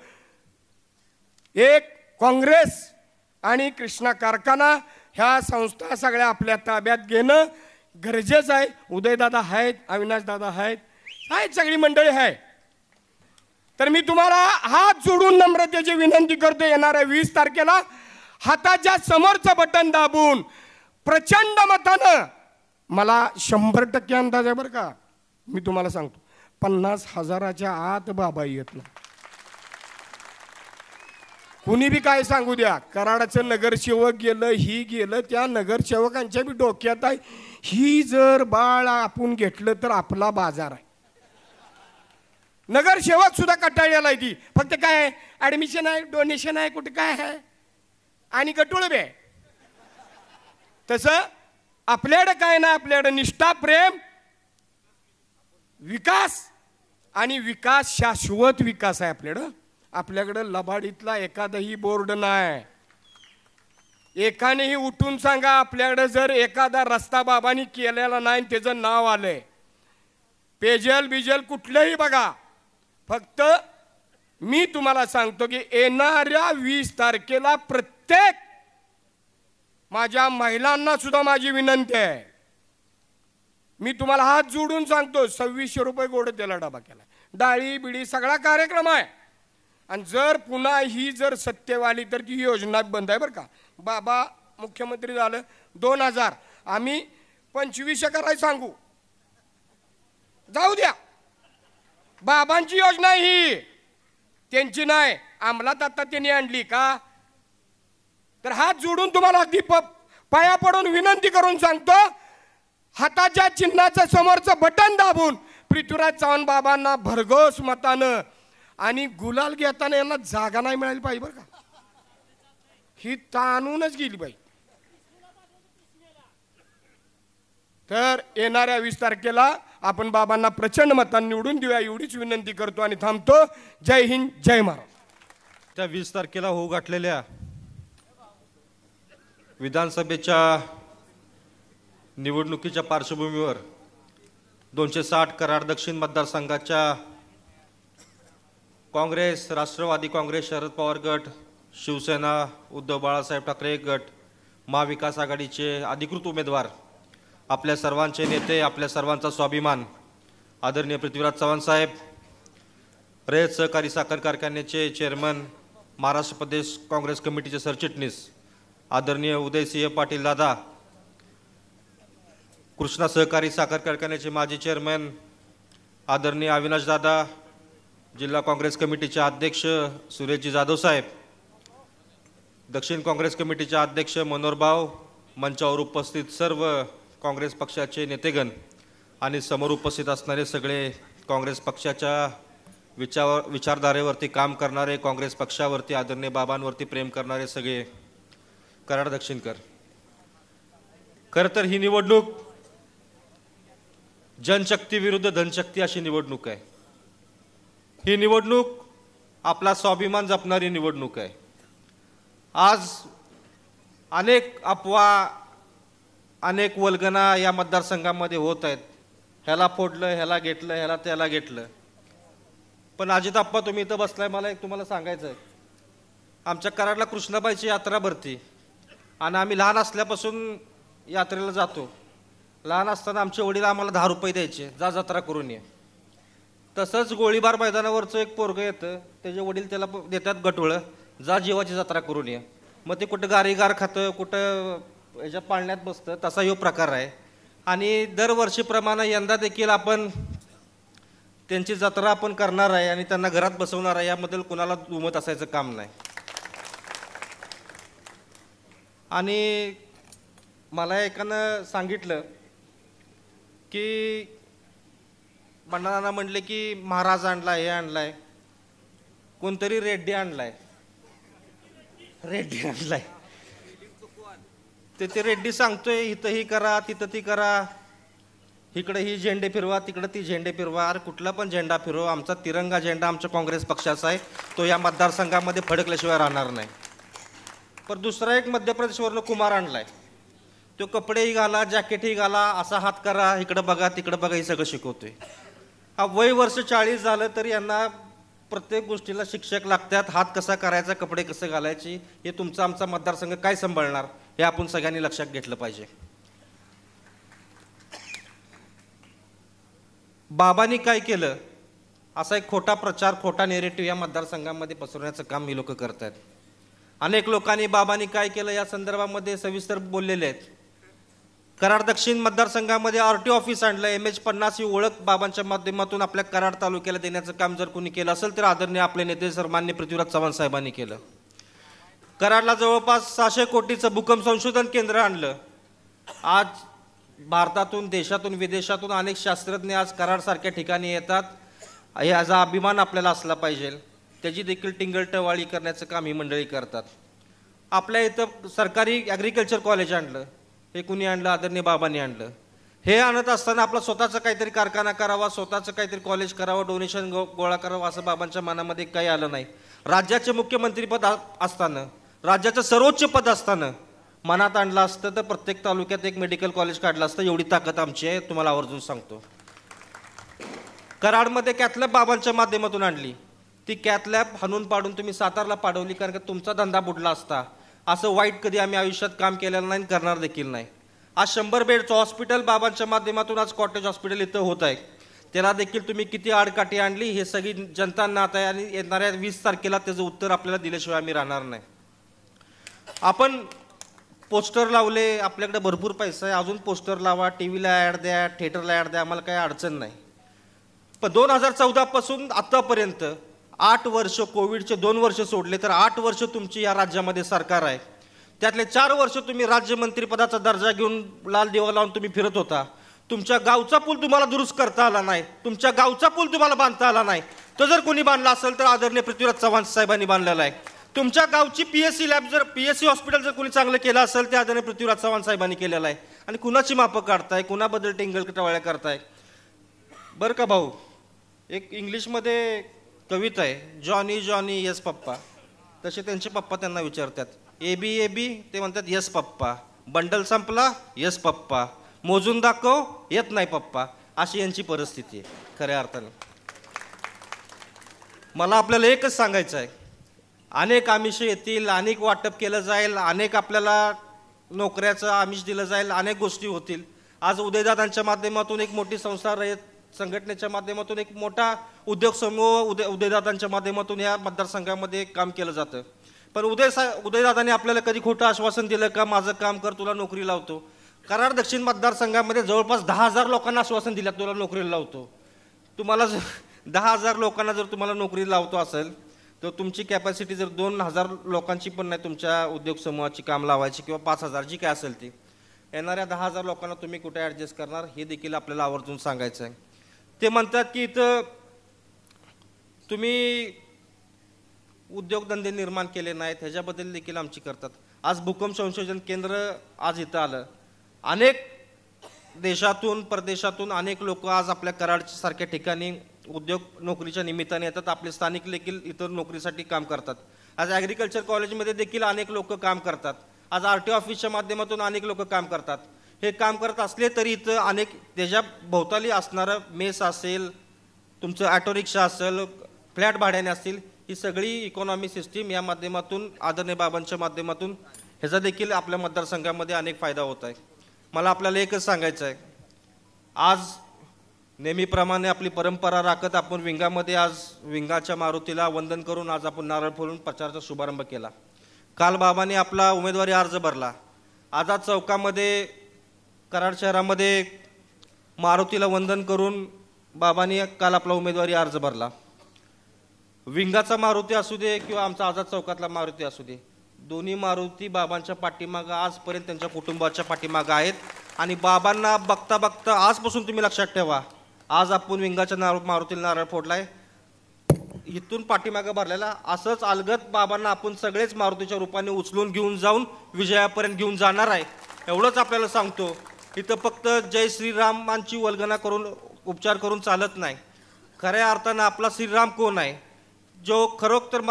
एक काँग्रेस आणि कृष्णा कारखाना ह्या संस्था सगळ्या आपल्या ताब्यात घेणं गरजेचं आहे. उदयदादा आहेत, अविनाशदादा आहेत, सगळी मंडळी आहे. तर मी तुम्हाला हात जोडून नम्रतेची विनंती करतो, येणाऱ्या 20 तारखेला हाताच्या समोरचं बटन दाबून प्रचंड मतानं, मला 100% अंदाज आहे बरं का, मी तुम्हाला सांगतो 50,000च्या आत बाबा येत नाही. कुणी बी काय सांगू द्या, कराडाचं नगरसेवक गेलं, ही गेलं, त्या नगरसेवकांच्या बी डोक्यात आहे ही जर बाळ आपण घेतलं तर आपला बाजार आहे. नगरसेवक सुद्धा कटाळलेला आहे. ती फक्त काय ऍडमिशन आहे, डोनेशन आहे, कुठे काय आहे आणि गटुळ बे. तसं आपल्याकडे काय नाही, आपल्याकडे निष्ठा, प्रेम, विकास आणि विकास, शाश्वत विकास आहे आपल्याकडं. आपल्याकडं लबाडीतला एखादाही बोर्ड नाही. एकानेही उठून सांगा आपल्याकडे जर एखादा रस्ता बाबांनी केलेला नाही त्याचं नाव आलंय, पेजल बिजल कुठलंही बघा. फक्त मी तुम्हाला सांगतो की येणाऱ्या 20 तारखेला प्रत्येक माझ्या महिलांना सुद्धा माझी विनंती आहे, मी तुम्हाला हात जोडून सांगतो, 2600 रुपये गोड त्याला डबा केला, डाळी बिडी सगळा कार्यक्रम आहे. आणि जर पुन्हा ही जर सत्तेवाली तर ती योजना बंद आहे बरं का. बाबा मुख्यमंत्री झालं 2000, आम्ही 2500 करायला सांगू, जाऊ द्या. बाबांची योजना ही, त्यांची नाही, अंमलात आता त्यांनी आणली का. तर हात जोडून तुम्हाला अगदी पाया पडून विनंती करून सांगतो, हाताच्या चिन्हाचं समोरचं बटन दाबून पृथ्वीराज चव्हाण बाबांना भरघोस मतानं आणि गुलाल घेताना यांना जागा नाही मिळाली पाहिजे बरं का. ही ताणूनच गेली पाहिजे. तर येणाऱ्या 20 तारखेला आपण बाबांना प्रचंड मतांनी निवडून देऊया एवढीच विनंती करतो आणि थांबतो. जय हिंद, जय महाराष्ट्र. त्या 20 तारखेला होऊ गाठलेल्या विधानसभेच्या निवडणुकीच्या पार्श्वभूमीवर 260 कराड दक्षिण मतदारसंघाच्या काँग्रेस, राष्ट्रवादी काँग्रेस, शरद पवार गट, शिवसेना, उद्धव बाळासाहेब ठाकरे गट, महाविकास आघाडीचे अधिकृत उमेदवार, आपल्या सर्वांचे नेते, आपल्या सर्वांचा स्वाभिमान आदरणीय पृथ्वीराज चव्हाण साहेब, रयत सहकारी साखर कारखान्याचे चेअरमन, महाराष्ट्र प्रदेश काँग्रेस कमिटीचे सरचिटणीस आदरणीय उदयसिंह पाटील दादा, कृष्णा सहकारी साखर कारखान्याचे माजी चेअरमन आदरणीय अविनाश दादा, जिल्हा काँग्रेस कमिटीचे अध्यक्ष सुरेशजी जाधव साहेब, दक्षिण काँग्रेस कमिटीचे अध्यक्ष मनोहर भाऊ, मंचावर उपस्थित सर्व काँग्रेस पक्षाचे नेतेगण आणि समोर उपस्थित असणारे सगळे काँग्रेस पक्षाच्या विचारधारेवरती काम करणारे, काँग्रेस पक्षावरती आदरणीय बाबांवरती प्रेम करणारे सगळे कराड दक्षिणकर. खरं तर ही निवडणूक जनशक्ती विरुद्ध धनशक्ती अशी निवडणूक आहे. ही निवडणूक आपला स्वाभिमान जपणारी निवडणूक आहे. आज अनेक अफवा, अनेक वल्गना या मतदारसंघामध्ये होत आहेत. ह्याला फोडलं, ह्याला घेतलं, ह्याला त्याला घेतलं. पण अजितप्पा तुम्ही इथं बसलाय, मला एक तुम्हाला सांगायचं आहे, आमच्या कराडला कृष्णाबाईची यात्रा भरती आणि आम्ही लहान असल्यापासून यात्रेला जातो. लहान असताना आमचे वडील आम्हाला 10 रुपये द्यायचे, जा जत्रा करून ये. तसंच गोळीबार मैदानावरचं एक पोरगं येतं, त्याचे वडील त्याला देतात गटोळं, जा जीवाची जत्रा करून ये. मग ते कुठं गारीगार खातं, कुठं ह्याच्या पाळण्यात बसतं, तसा ह्यो प्रकार आहे. आणि दरवर्षीप्रमाणे यंदा देखील आपण त्यांची जत्रा आपण करणार आहे आणि त्यांना घरात बसवणार आहे, याबद्दल कुणाला दुमत असायचं काम नाही. आणि मला एकानं सांगितलं की बंडारांना म्हणले की महाराज आणलाय, हे आणलाय, कोणतरी रेड्डी आणलाय. रेड्डी आणलाय. ते रेड्डी सांगतोय इथं ही करा तिथं ती करा, इकडे ही झेंडे फिरवा तिकडे ती झेंडे फिरवा. अरे कुठला पण झेंडा फिरवा, आमचा तिरंगा झेंडा आमच्या काँग्रेस पक्षाचा आहे, तो या मतदारसंघामध्ये फडकल्याशिवाय राहणार नाही. पण दुसरा एक मध्य प्रदेशवरनं कुमार आणलाय, तो कपडेही घाला जॅकेटही घाला, असा हात करा, इकडं बघा तिकडं बघा, हे सगळं शिकवतोय. हा वय वर्ष 40 झालं तरी यांना प्रत्येक गोष्टीला शिक्षक लागतात. हात कसा करायचा, कपडे कसे घालायचे, हे तुमचा आमचा मतदारसंघ काय सांभाळणार, हे आपण सगळ्यांनी लक्षात घेतलं पाहिजे. बाबांनी काय केलं असा एक खोटा प्रचार, खोटा नेरेटिव्ह या मतदारसंघामध्ये पसरवण्याचं काम मी लोक करत आहेत. अनेक लोकांनी बाबांनी काय केलं या संदर्भामध्ये सविस्तर बोललेले आहेत. कराड दक्षिण मतदारसंघामध्ये RTO ऑफिस आणलं, MH50 ही ओळख बाबांच्या माध्यमातून आपल्या कराड तालुक्याला देण्याचं काम जर कोणी केलं असेल तर आदरणीय आपले नेते सन्माननीय पृथ्वीराज चव्हाण साहेबांनी केलं. कराडला जवळपास 600 कोटीचं भूकंप संशोधन केंद्र आणलं. आज भारतातून देशातून विदेशातून अनेक शास्त्रज्ञ आज कराडसारख्या ठिकाणी येतात, याचा अभिमान आपल्याला असला पाहिजे. त्याची देखील टिंगलटवाळी करण्याचं काम ही मंडळी करतात. आपल्या इथं सरकारी ॲग्रिकल्चर कॉलेज आणलं, हे कुणी आणलं, आदरणीय बाबांनी आणलं. हे आणत असताना आपला स्वतःचा काहीतरी कारखाना करावा, स्वतःचं काहीतरी कॉलेज करावं, डोनेशन गोळा करावं असं बाबांच्या मनामध्ये काही आलं नाही. राज्याचे मुख्यमंत्रीपद असताना, राज्याचं सर्वोच्च पद असताना मनात आणलं असतं तर प्रत्येक तालुक्यात एक मेडिकल कॉलेज काढलं असतं. एवढी ताकद आमची आहे, तुम्हाला आवर्जून सांगतो. कराडमध्ये कॅथलॅब बाबांच्या माध्यमातून आणली, ती कॅथलॅब हाणून पाडून तुम्ही सातारला पाडवली, कारण का तुमचा धंदा बुडला असता. असं वाईट कधी आम्ही आयुष्यात काम केलेलं नाही, करणार देखील नाही. आज 100 बेडचं हॉस्पिटल बाबांच्या माध्यमातून आज कॉटेज हॉस्पिटल इथं होत आहे, त्याला देखील तुम्ही किती आडकाठी आणली हे सगळी जनता नात आहे. आणि येणाऱ्या 20 तारखेला त्याचं उत्तर आपल्याला दिल्याशिवाय आम्ही राहणार नाही. आपण पोस्टर लावले, आपल्याकडे भरपूर पैसा आहे, अजून पोस्टर लावा, टीव्हीला ॲड द्या, थिएटरला ॲड द्या, आम्हाला काही अडचण नाही. पण 2014 पासून आतापर्यंत 8 वर्ष, कोविडचे 2 वर्ष सोडले तर 8 वर्ष तुमची या राज्यामध्ये सरकार आहे. त्यातले 4 वर्ष तुम्ही राज्यमंत्रीपदाचा दर्जा घेऊन लाल दिवा लावून तुम्ही फिरत होता. तुमच्या गावचा पूल तुम्हाला दुरुस्त करता आला नाही, तुमच्या गावचा पूल तुम्हाला बांधता आला नाही. तो जर कोणी बांधला असेल तर आदरणीय पृथ्वीराज चव्हाण साहेबांनी बांधलेला आहे. तुमच्या गावची PSC लॅब जर PSC हॉस्पिटल जर कोणी चांगलं केलं असेल ते आदरणीय पृथ्वीराज चव्हाण साहेबांनी केलेलं आहे. आणि कुणाची मापं काढताय, कुणाबद्दल टिंगलटवाळ्या करताय. बरं का भाऊ, एक इंग्लिशमध्ये कविता आहे, जॉनी जॉनी येस पप्पा, तसे त्यांचे पप्पा त्यांना विचारतात AB ते म्हणतात येस पप्पा, बंडल संपला येस पप्पा, मोजून दाखव येत नाही पप्पा. अशी यांची परिस्थिती आहे खऱ्या अर्थाने. मला आपल्याला एकच सांगायचं आहे, अनेक आमिष येतील, अनेक वाटप केलं जाईल, अनेक आपल्याला नोकऱ्याचं आमिष दिलं जाईल, अनेक गोष्टी होतील. आज उदयदादांच्या माध्यमातून एक मोठी संस्था, रयत संघटनेच्या माध्यमातून एक मोठा उद्योग समूह उदयदादांच्या माध्यमातून या मतदारसंघामध्ये काम केलं जातं. पण उदयदादांनी आपल्याला कधी खोटं आश्वासन दिलं का, माझं काम कर तुला नोकरी लावतो. कराड दक्षिण मतदारसंघामध्ये जवळपास 10,000 लोकांना आश्वासन दिलं तुला नोकरीला लावतो. तुम्हाला 10,000 लोकांना जर तुम्हाला नोकरी लावतो असेल तर तुमची कॅपॅसिटी जर 2,000 लोकांची पण नाही तुमच्या उद्योग समूहाची काम लावायची, किंवा 5,000 जी काय असेल ती, येणाऱ्या 10,000 लोकांना तुम्ही कुठे ॲडजस्ट करणार हे देखील आपल्याला आवर्जून सांगायचं आहे. ते म्हणतात की इथं तुम्ही उद्योगधंदे निर्माण केले नाहीत, ह्याच्याबद्दल देखील आमची करतात. आज भूकंप संशोधन केंद्र आज इथं आलं. अनेक देशातून परदेशातून अनेक लोक आज आपल्या कराड सारख्या ठिकाणी उद्योग नोकरीच्या निमित्ताने येतात. आपले स्थानिक देखील इतर नोकरीसाठी काम करतात. आज ॲग्रिकल्चर कॉलेजमध्ये देखील अनेक लोक काम करतात. आज RTO ऑफिसच्या माध्यमातून अनेक लोक काम करतात. हे काम करत असले तरी इथं अनेक त्याच्या भोवताली असणारं मेस असेल, तुमचं ऑटो रिक्षा असेल, फ्लॅट भाड्याने असतील, ही सगळी इकॉनॉमी सिस्टीम या माध्यमातून आदरणीय बाबांच्या माध्यमातून ह्याचा देखील आपल्या मतदारसंघामध्ये अनेक फायदा होत आहे. मला आपल्याला एकच सांगायचं आहे, आज नेहमीप्रमाणे आपली परंपरा राखत आपण विंगामध्ये आज विंगाच्या मारुतीला वंदन करून आज आपण नारळ फोडून प्रचाराचा शुभारंभ केला. काल बाबांनी आपला उमेदवारी अर्ज भरला. आझाद चौकामध्ये कराड शहरामध्ये मारुतीला वंदन करून बाबांनी काल आपला उमेदवारी अर्ज भरला. विंगाचा मारुती असू दे किंवा आमचा आझाद चौकातला मारुती असू दे, दोन्ही मारुती बाबांच्या पाठीमागं आजपर्यंत त्यांच्या कुटुंबाच्या पाठीमागं आहेत. आणि बाबांना बघता बघता आजपासून तुम्ही लक्षात ठेवा, आज आपण विंगाच्या मारुतीला नारळ फोडलाय, इथून पाठीमागं भरलेला असंच अलगत बाबांना आपण सगळेच मारुतीच्या रूपाने उचलून घेऊन जाऊन विजयापर्यंत घेऊन जाणार आहे, एवढंच आपल्याला सांगतो. इथं फक्त जय श्रीरामांची वल्गना करून उपचार करून चालत नाही. खऱ्या अर्थानं आपला श्रीराम कोण आहे, जो खरोखर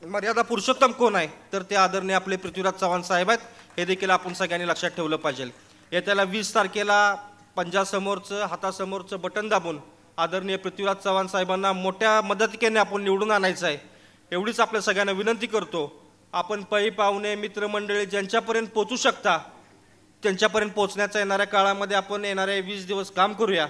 मर्यादा पुरुषोत्तम कोण आहे, तर ते आदरणीय आपले पृथ्वीराज चव्हाण साहेब आहेत. हे देखील आपण सगळ्यांनी लक्षात ठेवलं पाहिजे. येत्याला 20 तारखेला पंजासमोरचं हातासमोरचं बटन दाबून आदरणीय पृथ्वीराज चव्हाण साहेबांना मोठ्या मदतीने आपण निवडून आणायचं आहे, एवढीच आपल्या सगळ्यांना विनंती करतो. आपण पै पाहुणे मित्रमंडळी ज्यांच्यापर्यंत पोचू शकता त्यांच्यापर्यंत पोचण्याच्या येणाऱ्या काळामध्ये आपण येणारे 20 दिवस काम करूया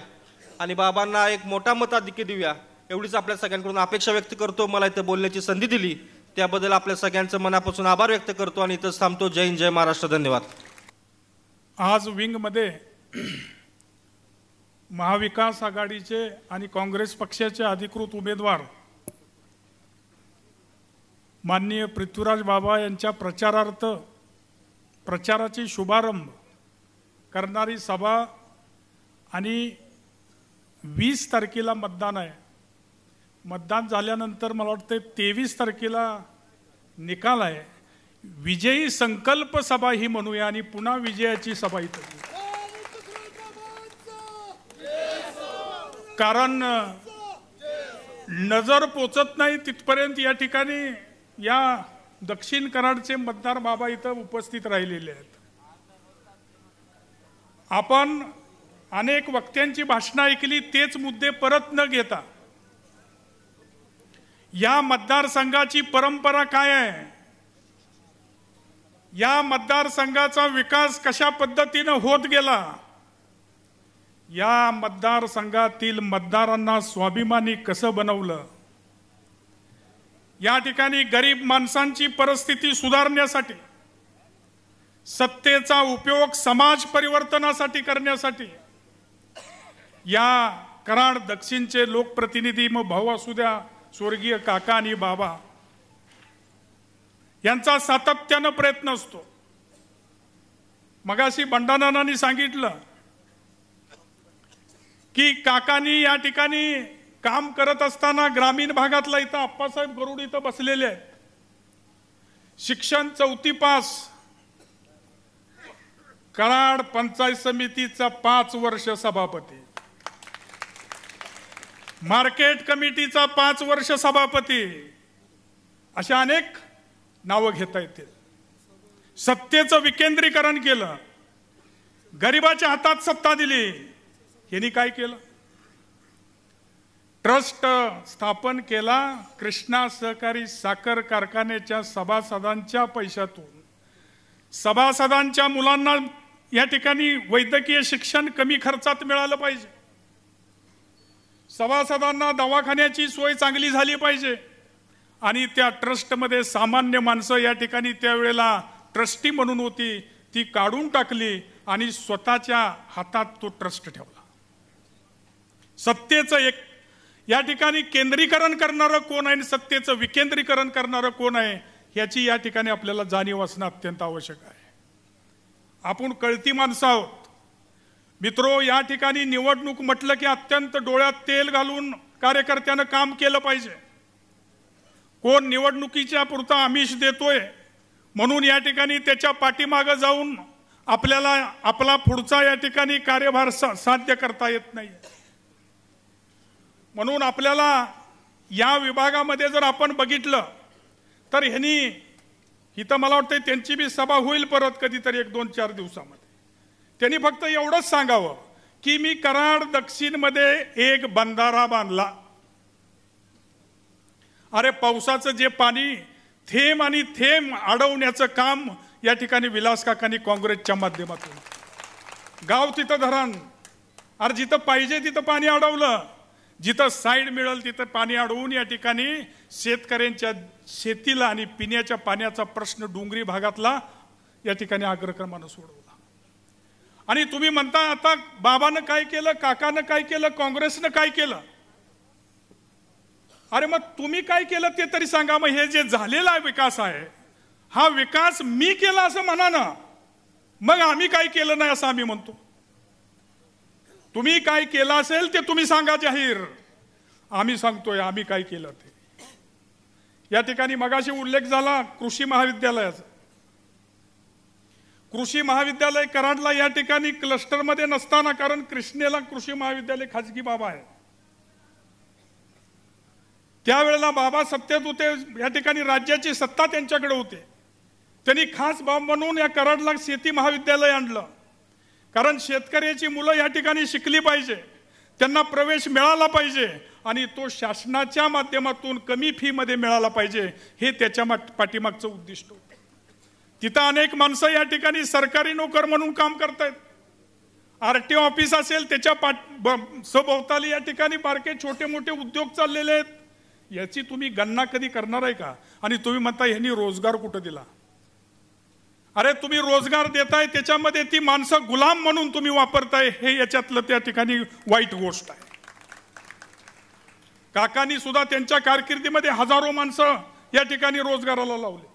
आणि बाबांना एक मोठा मताधिक्य देऊया, एवढीच आपल्या सगळ्यांकडून अपेक्षा व्यक्त करतो. मला इथं बोलण्याची संधी दिली त्याबद्दल आपल्या सगळ्यांचं मनापासून आभार व्यक्त करतो आणि इथंच थांबतो. जय हिंद, जय महाराष्ट्र, धन्यवाद. आज विंगमध्ये महाविकास आघाडीचे आणि काँग्रेस पक्षाचे अधिकृत उमेदवार माननीय पृथ्वीराज बाबा यांच्या प्रचारार्थ प्रचाराची शुभारंभ करणारी सभा आणि 20 तारखेला मतदान आहे. मतदान झाल्यानंतर मला वाटतं 23 तारखेला निकाल आहे. विजयी संकल्प सभा ही म्हणूया आणि पुन्हा विजयाची सभा इथं, कारण नजर पोचत नाही तिथपर्यंत या ठिकाणी या दक्षिण कराडचे मतदार बाबा इथं उपस्थित राहिलेले आहेत. आपण अनेक वक्त्यांची भाषणं ऐकली, तेच मुद्दे परत न घेता या मतदारसंघाची परंपरा काय आहे, या मतदारसंघाचा विकास कशा पद्धतीने होत गेला, या मतदारसंघातील मतदारांना स्वाभिमानी कसं बनवलं, या ठिकाणी गरीब माणसांची परिस्थिती सुधारण्यासाठी सत्तेचा उपयोग समाज परिवर्तनासाठी करण्यासाठी या कराड दक्षिणचे लोकप्रतिनिधी मग भाऊ असू द्या, स्वर्गीय काका आणि बाबा यांचा सातत्यानं प्रयत्न असतो. मगाशी बंडानानांनी सांगितलं की काकांनी या ठिकाणी काम करत असताना ग्रामीण भागातला इथं आप्पासाहेब गरुड इथं बसलेले आहेत. शिक्षण 4थी पास, कराड पंचायत समितीचा 5 वर्ष सभापती, मार्केट कमिटीचा 5 वर्ष सभापती, अशा अनेक नावं घेता येतील. सत्तेचं विकेंद्रीकरण केलं, गरिबाच्या हातात सत्ता दिली. यांनी काय केलं? ट्रस्ट स्थापन केला. कृष्णा सहकारी साखर कारखान्याच्या सभासदांच्या पैशातून सभासदांच्या मुलांना या ठिकाणी वैद्यकीय शिक्षण कमी खर्चात मिळालं पाहिजे, सभासदांना दवाखान्याची सोय चांगली झाली पाहिजे आणि त्या ट्रस्टमध्ये सामान्य माणसं या ठिकाणी त्यावेळेला ट्रस्टी म्हणून होती, ती काढून टाकली आणि स्वतःच्या हातात तो ट्रस्ट ठेवला. सत्तेचं एक या ठिकाणी केंद्रीकरण करणारं कोण आहे आणि सत्तेचं विकेंद्रीकरण करणारं कोण आहे याची या ठिकाणी आपल्याला जाणीव असणं अत्यंत आवश्यक आहे. आपण कळती माणसं आहोत मित्रो. या ठिकाणी निवडणूक म्हटलं की अत्यंत डोळ्यात तेल घालून कार्यकर्त्यानं काम केलं पाहिजे. कोण निवडणुकीच्या पुरता आमिष देतोय म्हणून या ठिकाणी त्याच्या पाठीमागं जाऊन आपल्याला आपला पुढचा या ठिकाणी कार्यभार साध्य करता येत नाही. म्हणून आपल्याला या विभागामध्ये जर आपण बघितलं तर ह्यांनी इथं मला वाटतं त्यांची बी सभा होईल परत कधीतरी 1-2-4 दिवसामध्ये. त्यांनी फक्त एवढंच सांगावं की मी कराड दक्षिणमध्ये एक बंधारा बांधला. अरे पावसाचं जे पाणी थेंब आणि थेंब अडवण्याचं काम या ठिकाणी विलास काकांनी काँग्रेसच्या माध्यमातून गाव तिथं धरण, अरे जिथं पाहिजे तिथं पाणी अडवलं, जिथं साईड मिळेल तिथं पाणी अडवून या ठिकाणी शेतकऱ्यांच्या शेतीला आणि पिण्याच्या पाण्याचा प्रश्न डोंगरी भागातला या ठिकाणी अग्रक्रमानं सोडवला. आणि तुम्ही म्हणता आता बाबानं काय केलं, काकानं काय केलं, काँग्रेसनं काय केलं. अरे मग तुम्ही काय केलं ते तरी सांगा. मग हे जे झालेला विकास आहे हा विकास मी केला असं म्हणा ना, मग आम्ही काय केलं नाही असं आम्ही म्हणतो. तुम्ही काय केलं असेल ते तुम्ही सांगा जाहीर. आम्ही सांगतोय आम्ही काय केलं ते. या ठिकाणी मगाशी उल्लेख झाला कृषी महाविद्यालयाचा. कृषी महाविद्यालय कराडला या ठिकाणी क्लस्टरमध्ये नसताना, कारण कृष्णेला कृषी महाविद्यालय खाजगी बाबा आहे, त्यावेळेला बाबा सत्तेत होते, या ठिकाणी राज्याची सत्ता त्यांच्याकडे होते. त्यांनी खास बाब म्हणून या कराडला शेती महाविद्यालय आणलं, कारण शेतकऱ्याची मुलं या ठिकाणी शिकली पाहिजे, त्यांना प्रवेश मिळाला पाहिजे आणि तो शासनाच्या माध्यमातून कमी फी मध्ये मिळाला पाहिजे, हे त्याच्या पाठीमागचं उद्दिष्ट होतं. तिथं अनेक माणसं या ठिकाणी सरकारी नोकर म्हणून काम करतायत. आरटीओ ऑफिस असेल त्याच्या सभोवताली या ठिकाणी बारके छोटे मोठे उद्योग चाललेले आहेत. याची तुम्ही गणना कधी करणार आहे का? आणि तुम्ही म्हणता ह्यांनी रोजगार कुठं दिला? अरे तुम्ही रोजगार देताय, त्याच्यामध्ये ती माणसं गुलाम म्हणून तुम्ही वापरताय, हे याच्यातलं त्या ठिकाणी वाईट गोष्ट आहे. काकांनी सुद्धा त्यांच्या कारकिर्दीमध्ये हजारो माणसं या ठिकाणी रोजगाराला लावले,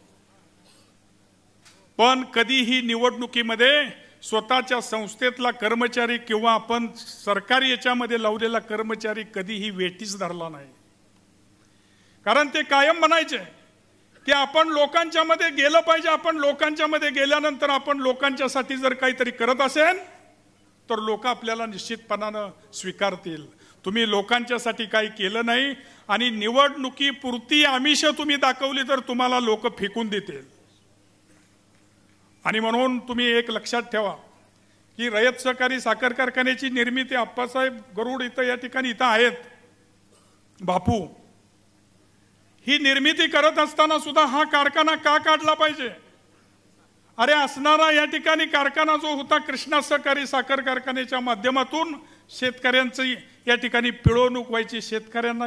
पण कधीही निवडणुकीमध्ये स्वतःच्या संस्थेतला कर्मचारी किंवा आपण सरकारी याच्यामध्ये लावलेला कर्मचारी कधीही वेठीस धरला नाही. कारण ते कायम म्हणायचे की आपण लोकांच्या मध्ये गेलं पाहिजे, आपण लोकांच्या मध्ये गेल्यानंतर आपण लोकांच्यासाठी जर काहीतरी करत असेल तर लोक आपल्याला निश्चितपणानं स्वीकारतील. तुम्ही लोकांच्यासाठी काही केलं नाही आणि निवडणुकीपुरती आमिष तुम्ही दाखवली तर तुम्हाला लोक फेकून देतील. आणि म्हणून तुम्ही एक लक्षात ठेवा की रयत सहकारी साखर कारखान्याची निर्मिती आप्पासाहेब गरुड इथं या ठिकाणी इथं आहेत, बापू, ही निर्मिती करत असताना सुद्धा हा कारखाना का काढला पाहिजे? अरे असणारा या ठिकाणी कारखाना जो होता कृष्णा सहकारी साखर कारखान्याच्या माध्यमातून शेतकऱ्यांची या ठिकाणी पिळवणूक व्हायची, शेतकऱ्यांना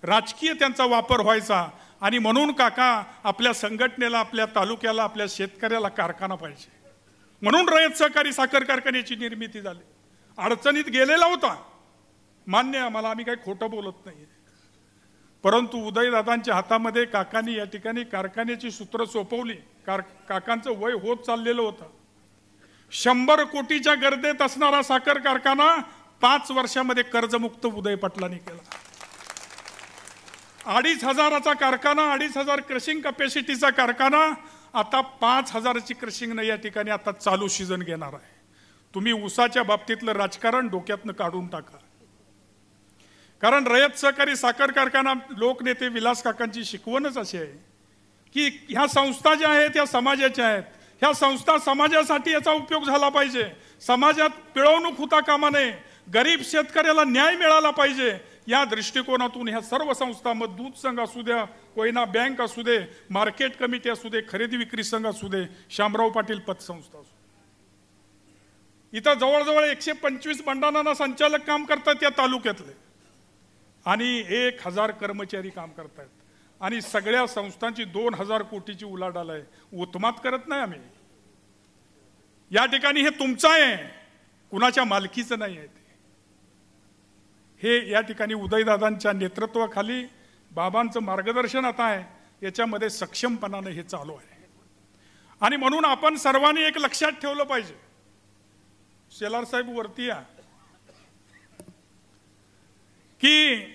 राजकीय त्यांचा वापर व्हायचा, आणि म्हणून काका आपल्या संघटनेला, आपल्या तालुक्याला, आपल्या शेतकऱ्याला कारखाना पाहिजे म्हणून रयत सहकारी साखर कारखान्याची निर्मिती झाली. अडचणीत गेलेला होता, मान्य आम्हाला, आम्ही काही खोटं बोलत नाही, परंतु उदयदादांच्या हातामध्ये काकांनी या ठिकाणी कारखान्याची सूत्र सोपवली. काकांचं वय होत चाललेलं होतं. 100 कोटीच्या गर्देत असणारा साखर कारखाना 5 वर्षामध्ये कर्जमुक्त उदय पाटलांनी केला. 2,500चा कारखाना, 2,500 क्रशिंग कॅपॅसिटीचा कारखाना आता 5,000ची क्रशिंग या ठिकाणी आता चालू सीझन घेणार आहे. तुम्ही ऊसाच्या बाबतीतलं राजकारण डोक्यातनं काढून टाका, कारण रयत सहकारी साखर कारखाना लोकनेते विलास काकांची शिकवणच अशी आहे की ह्या संस्था ज्या आहेत त्या समाजाच्या आहेत, ह्या संस्था समाजासाठी याचा उपयोग झाला पाहिजे, समाजात पिळवणूक होता कामा नये, गरीब शेतकऱ्याला न्याय मिळाला पाहिजे, या दृष्टिकोनातून ह्या सर्व संस्था, मग दूध संघ असू द्या, कोयना बँक असू दे, मार्केट कमिटी असू दे, खरेदी विक्री संघ असू दे, शामराव पाटील पतसंस्था असू दे, इथं जवळजवळ 125 बंडाना संचालक काम करतात या तालुक्यातले, आणि 1,000 कर्मचारी काम करतात, आणि सगळ्या संस्थांची 2,000 कोटीची उलाढाल आहे. उत्मात करत नाही आम्ही या ठिकाणी, हे तुमचं आहे, कुणाच्या मालकीचं नाही आहे. हे या ठिकाणी उदयदादांच्या नेतृत्वाखाली बाबांचं मार्गदर्शन आता आहे, याच्यामध्ये सक्षमपणाने हे चालू आहे. आणि म्हणून आपण सर्वांनी एक लक्षात ठेवलं पाहिजे, शेलार साहेब वरती या, की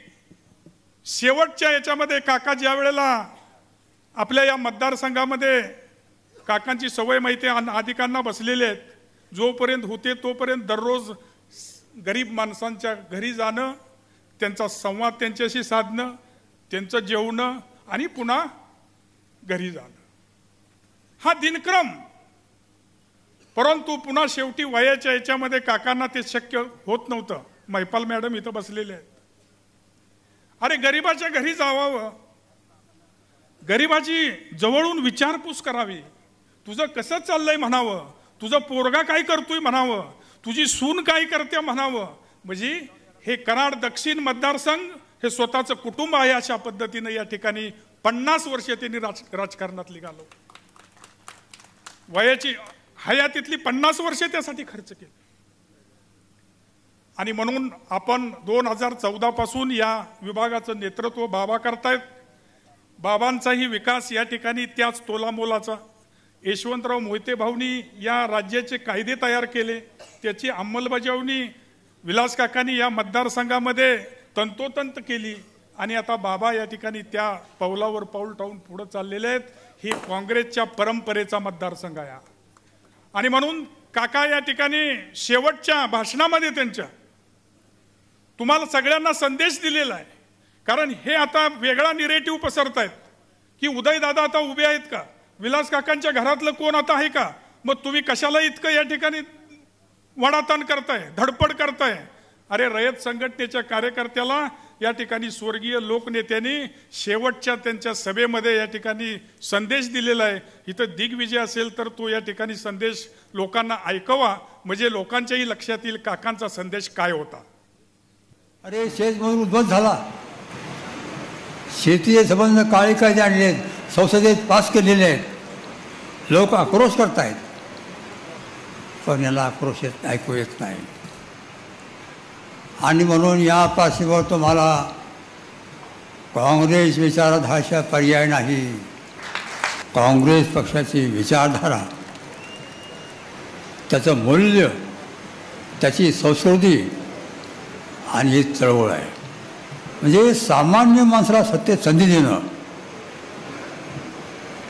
शेवटच्या याच्यामध्ये काका ज्या वेळेला आपल्या या मतदारसंघामध्ये काकांची सवय माहिती अधिकांना बसलेले आहेत, जोपर्यंत होते तोपर्यंत दररोज गरीब माणसांच्या घरी जाणं, त्यांचा संवाद त्यांच्याशी साधणं, त्यांचं जेवणं आणि पुन्हा घरी जाणं, हा दिनक्रम. परंतु पुन्हा शेवटी वयाच्या याच्यामध्ये काकांना ते शक्य होत नव्हतं. महिपाल मॅडम इथं बसलेले आहेत. अरे गरिबाच्या घरी जावावं, गरिबाची जवळून विचारपूस करावी, तुझं कसं चाललंय म्हणावं, तुझं पोरगा काय करतोय म्हणावं, तुझी सून काय करते म्हणावं. म्हणजे हे कराड दक्षिण मतदारसंघ हे स्वतःचं कुटुंब आहे अशा पद्धतीने या ठिकाणी 50 वर्ष त्यांनी राजकारणात घालवलं. वयाची हयातीतली 50 वर्ष त्यासाठी खर्च केली. आणि म्हणून आपण 2014 पासून या विभागाचं नेतृत्व बाबा करतायत. बाबांचाही विकास या ठिकाणी त्याच तोलामोलाचा. यशवंतराव मोहिते भाऊंनी या राज्याचे कायदे तयार केले, त्याची अंमलबजावणी विलास काकांनी या मतदारसंघामध्ये तंतोतंत केली. आणि आता बाबा या ठिकाणी त्या पावलावर पाऊल टाकून पुढे चाललेले आहेत. ही काँग्रेसच्या परंपरेचा मतदारसंघ आहे आणि म्हणून काका या ठिकाणी शेवटच्या भाषणामध्ये त्यांच्या तुम्हाला सगळ्यांना संदेश दिलेला आहे. कारण हे आता वेगळा निरेटिव्ह पसरतायत की उदयदादा आता उभे आहेत का, विलास काकांच्या घरातलं कोण आता आहे का, मग तुम्ही कशाला इतकं या ठिकाणी वडाताण करताय, धडपड करताय. अरे रयत संघटनेच्या कार्यकर्त्याला या ठिकाणी स्वर्गीय लोकनेत्यांनी शेवटच्या त्यांच्या सभेमध्ये या ठिकाणी संदेश दिलेला आहे. इथं दिग्विजय असेल तर तो या ठिकाणी संदेश लोकांना ऐकवा, म्हणजे लोकांच्याही लक्षात येईल काकांचा संदेश काय होता. अरे शेतमजूर उद्ध्वस्त झाला, शेतीचे संबंध काळे कायदे आणले आहेत, संसदेत पास केलेले आहेत, लोक आक्रोश करतायत, पण याला आक्रोश ऐकू येत नाही. आणि म्हणून या पार्श्वभूमीवर तुम्हाला काँग्रेस विचारधाराशिवाय पर्याय नाही. काँग्रेस पक्षाची विचारधारा, त्याचं मूल्य, त्याची संस्कृती आणि ही चळवळ आहे. म्हणजे सामान्य माणसाला सत्तेत संधी देणं,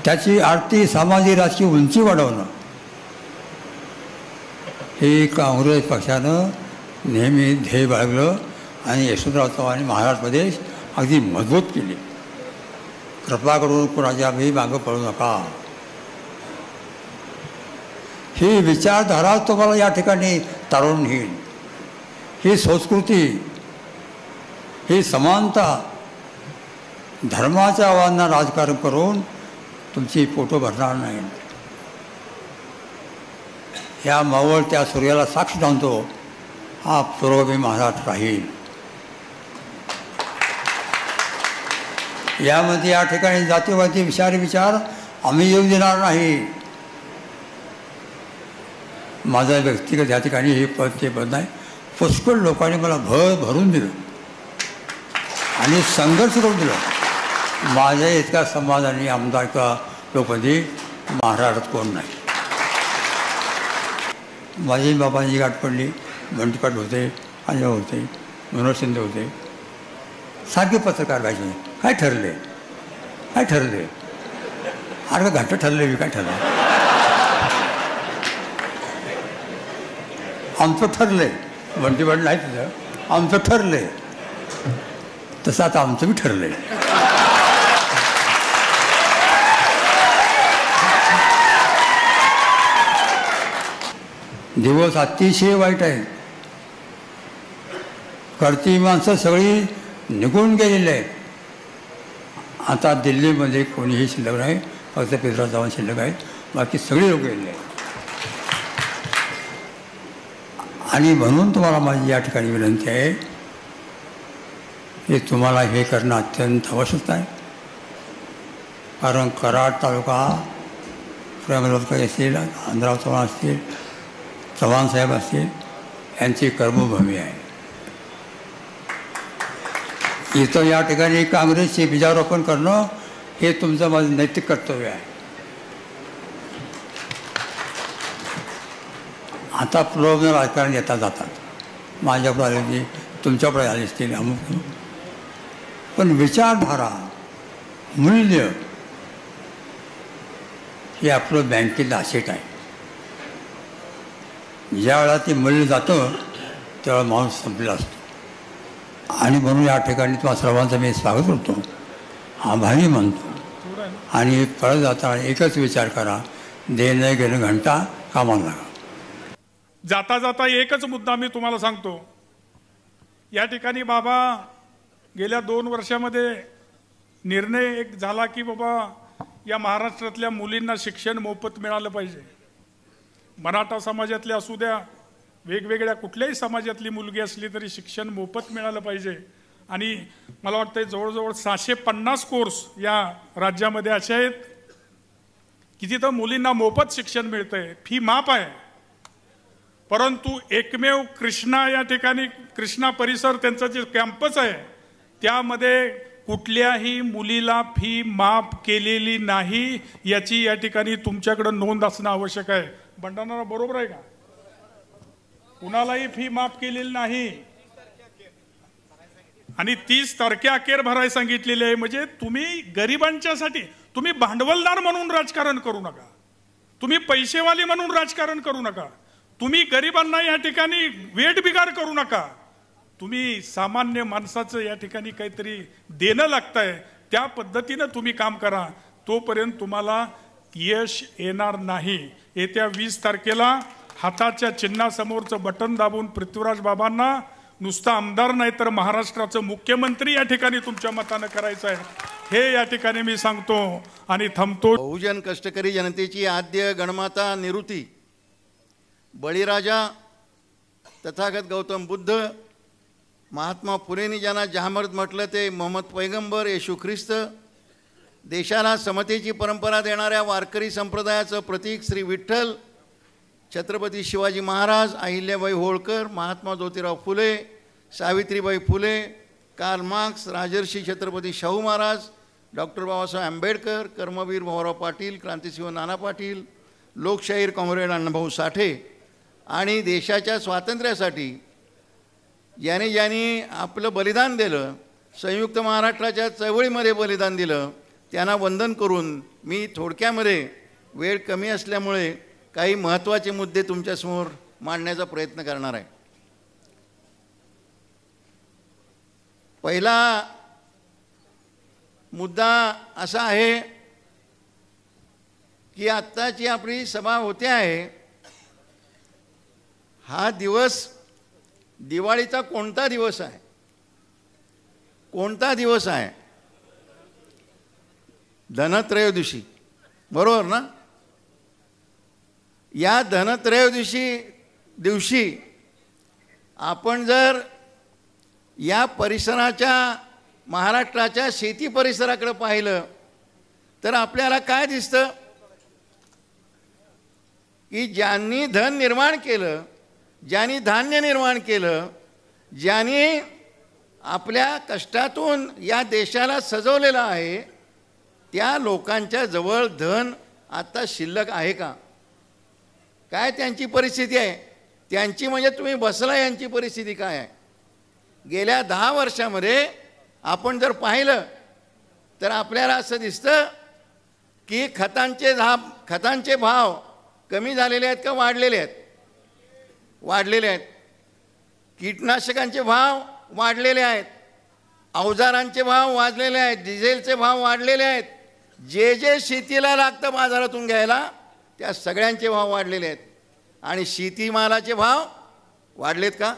त्याची आर्थिक सामाजिक राजकीय उंची वाढवणं, हे काँग्रेस पक्षानं नेहमी ध्येय बाळगलं आणि यशवंतराव चव्हाण महाराष्ट्र प्रदेश अगदी मजबूत केली. कृपा करून कोणाच्या बी मागं पडू नका. ही विचारधारा तुम्हाला या ठिकाणी तारून नेईल. ही संस्कृती, ही समानता, धर्माच्या आव्हानांना राजकारण करून तुमची पोटं भरणार नाही. या मावळत्या सूर्याला साक्ष जाणतो, हा पूर्वमी महाराष्ट्र राहील. यामध्ये या ठिकाणी जातीवादी विचार आम्ही येऊ देणार नाही. माझा व्यक्तिगत या ठिकाणी हे पद ते पद नाही, पुष्कळ लोकांनी मला भरून दिलं आणि संघर्ष करून दिलं. माझ्या इतका समाधानी आमदार किंवा लोकप्रतिनिधी महाराष्ट्रात कोण नाही. माझी बाबांची गाठ पडली, बंटीपाट होते, अजय होते, मनोज शिंदे होते, सारखे पत्रकार व्हायचे. काय ठरले, काय ठरले, अरे घाट ठरले, मी काय ठरलं, आमचं ठरले. बंटीपाट नाही तिथं, आमचं ठरले, तसं आता आमचं बी ठरले. दिवस अतिशय वाईट आहेत. करती माणसं सगळी निघून गेलेली आहेत. आता दिल्लीमध्ये कोणीही शिल्लक नाही, फक्त पृथ्वीराज चव्हाण शिल्लक आहेत, बाकी सगळी लोक गेलेली आहेत. आणि म्हणून तुम्हाला माझी या ठिकाणी विनंती आहे की तुम्हाला हे करणं अत्यंत आवश्यक आहे. कारण कराड तालुका प्रेमलोटकर असतील, आंध्राव चव्हाण असतील, चव्हाणसाहेब असतील, यांची कर्मभूमी आहे. इथं या ठिकाणी काँग्रेसचे बीजारोपण करणं हे तुमचं माझं नैतिक कर्तव्य आहे. आता प्रलोभन राजकारण येतात जातात, माझ्याकडे आले की तुमच्याकडे आले असतील अमुक, पण विचारधारा, मूल्य हे आपलं बँकेतलं असेट आहे. ज्या वेळा ते मूल्य जातं त्यावेळा माणूस संपलेला असतो. आणि म्हणून या ठिकाणी तुम्हाला सर्वांचं मी स्वागत करतो, आभारी मानतो. आणि परत जाताना एकच विचार करा, देणं घेणं घंटा कामाला लागा. जाता जाता एकच मुद्दा मी तुम्हाला सांगतो. या ठिकाणी बाबा गेल्या 2 वर्षामध्ये निर्णय एक झाला की बाबा या महाराष्ट्रातल्या मुलींना शिक्षण मोफत मिळालं पाहिजे. मराठा समाजातले असू द्या, वेगवेगळ्या कुठल्याही समाजातली मुलगी असली तरी शिक्षण मोफत मिळालं पाहिजे. आणि मला वाटतं जवळजवळ 650 कोर्स या राज्यामध्ये असे आहेत की तिथं मुलींना मोफत शिक्षण मिळतंय, फी माफ आहे. परंतु एकमेव कृष्णा या ठिकाणी, कृष्णा परिसर त्यांचं जे कॅम्पस आहे त्यामध्ये कुठल्याही मुलीला फी माफ केलेली नाही, याची या ठिकाणी तुमच्याकडं नोंद असणं आवश्यक आहे. भंडारा बरोबर आहे का? कुणालाही फी माफ केलेली नाही. आणि 30 तारखेअखेर भरायला सांगितलेले आहे. म्हणजे तुम्ही गरिबांच्यासाठी तुम्ही भांडवलदार म्हणून राजकारण करू नका, तुम्ही पैसेवाली म्हणून राजकारण करू नका, तुम्ही गरिबांना या ठिकाणी वेठ बिगार करू नका. तुम्ही सामान्य माणसाचं या ठिकाणी काहीतरी देणं लागतंय, त्या पद्धतीनं तुम्ही काम करा. तोपर्यंत तुम्हाला यश येणार नाही. येत्या 20 तारखेला हाताच्या चिन्हासमोरचं बटन दाबून पृथ्वीराज बाबांना नुसता आमदार नाही तर महाराष्ट्राचं मुख्यमंत्री या ठिकाणी तुमच्या मतानं करायचं आहे, हे या ठिकाणी मी सांगतो आणि थांबतो. बहुजन कष्टकरी जनतेची आद्य गणमाता निवृत्ती, बळीराजा, तथागत गौतम बुद्ध, महात्मा फुलेंनी ज्यांना जहामर्द म्हटलं ते मोहम्मद पैगंबर येशू ख्रिस्त, देशाला समतेची परंपरा देणाऱ्या वारकरी संप्रदायाचं प्रतीक Shri Vitthal, Chhatrapati Shivaji Maharaj, Ahilyabai Holkar, Mahatma Jyotirao Phule, Savitribai Phule, Karl Marx, Rajarshi Chhatrapati Shahu Maharaj, doctor Babasaheb Ambedkar, Karmaveer Bhaurao Patil, Krantisinh Nana Patil, Lokshahir comrade Annabhau Sathe आणि देशाच्या स्वातंत्र्यासाठी ज्याने ज्यांनी आपलं बलिदान दिलं, संयुक्त महाराष्ट्राच्या चळवळीमध्ये बलिदान दिलं, त्यांना वंदन करून मी थोडक्यामध्ये वेळ कमी असल्यामुळे काही महत्त्वाचे मुद्दे तुमच्यासमोर मांडण्याचा प्रयत्न करणार आहे. पहिला मुद्दा असा आहे की आत्ताची आपली सभा होते आहे, हा दिवस दिवाळीचा कोणता दिवस आहे? कोणता दिवस आहे? धनत्रयोदशी, बरोबर ना? या दिवशी आपण जर या परिसराच्या महाराष्ट्राच्या शेती परिसराकडे पाहिलं तर आपल्याला काय दिसतं की ज्यांनी धन निर्माण केलं, ज्यांनी धान्य निर्माण केलं, ज्यांनी आपल्या कष्टातून या देशाला सजवलेलं आहे, त्या लोकांच्या जवळ धन आता शिल्लक आहे का? काय त्यांची परिस्थिती आहे? त्यांची म्हणजे तुम्ही बसला यांची परिस्थिती काय आहे? गेल्या 10 वर्षामध्ये आपण जर पाहिलं तर आपल्याला असं दिसतं की खतांचे भाव कमी झालेले आहेत का वाढलेले आहेत? वाढलेले आहेत. कीटनाशकांचे भाव वाढलेले आहेत, अवजारांचे भाव वाढलेले आहेत, डिझेलचे भाव वाढलेले आहेत, जे जे शेतीला लागतं बाजारातून घ्यायला त्या सगळ्यांचे भाव वाढलेले आहेत. आणि शेतीमालाचे भाव वाढलेत का?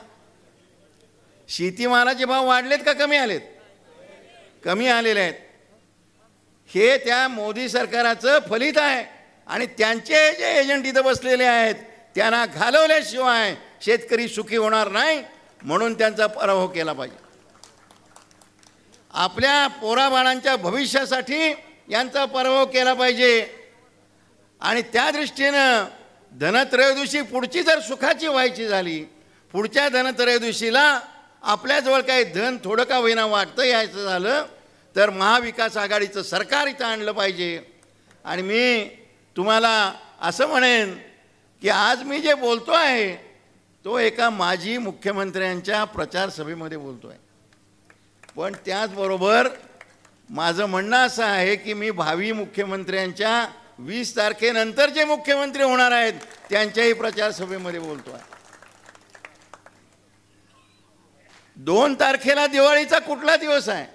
शेतीमालाचे भाव वाढलेत का कमी आलेत? कमी आलेले आहेत. हे त्या मोदी सरकाराचं फलित आहे. आणि त्यांचे जे एजंट इथं बसलेले आहेत त्यांना घालवल्याशिवाय शेतकरी सुखी होणार नाही, म्हणून त्यांचा पराभव केला पाहिजे. आपल्या पोराबाळांच्या भविष्यासाठी यांचा पराभव केला पाहिजे. आणि त्या दृष्टीनं धनत्रयोदशी पुढची जर सुखाची व्हायची झाली, पुढच्या धनत्रयोदशीला आपल्याजवळ काही धन थोडं का होईना वाटतं यायचं झालं तर महाविकास आघाडीचं सरकार इथं आणलं पाहिजे. आणि मी तुम्हाला असं म्हणेन की आज मी जे बोलतो आहे तो एका माजी मुख्यमंत्र्यांच्या प्रचार सभेमध्ये बोलतो आहे, पण त्याचबरोबर माझं म्हणणं असं आहे की मी भावी मुख्यमंत्र्यांच्या 20 तारखेनंतर जे मुख्यमंत्री होणार आहेत त्यांच्याही प्रचार सभेमध्ये बोलतो आहे. 2 तारखेला दिवाळीचा कुठला दिवस आहे?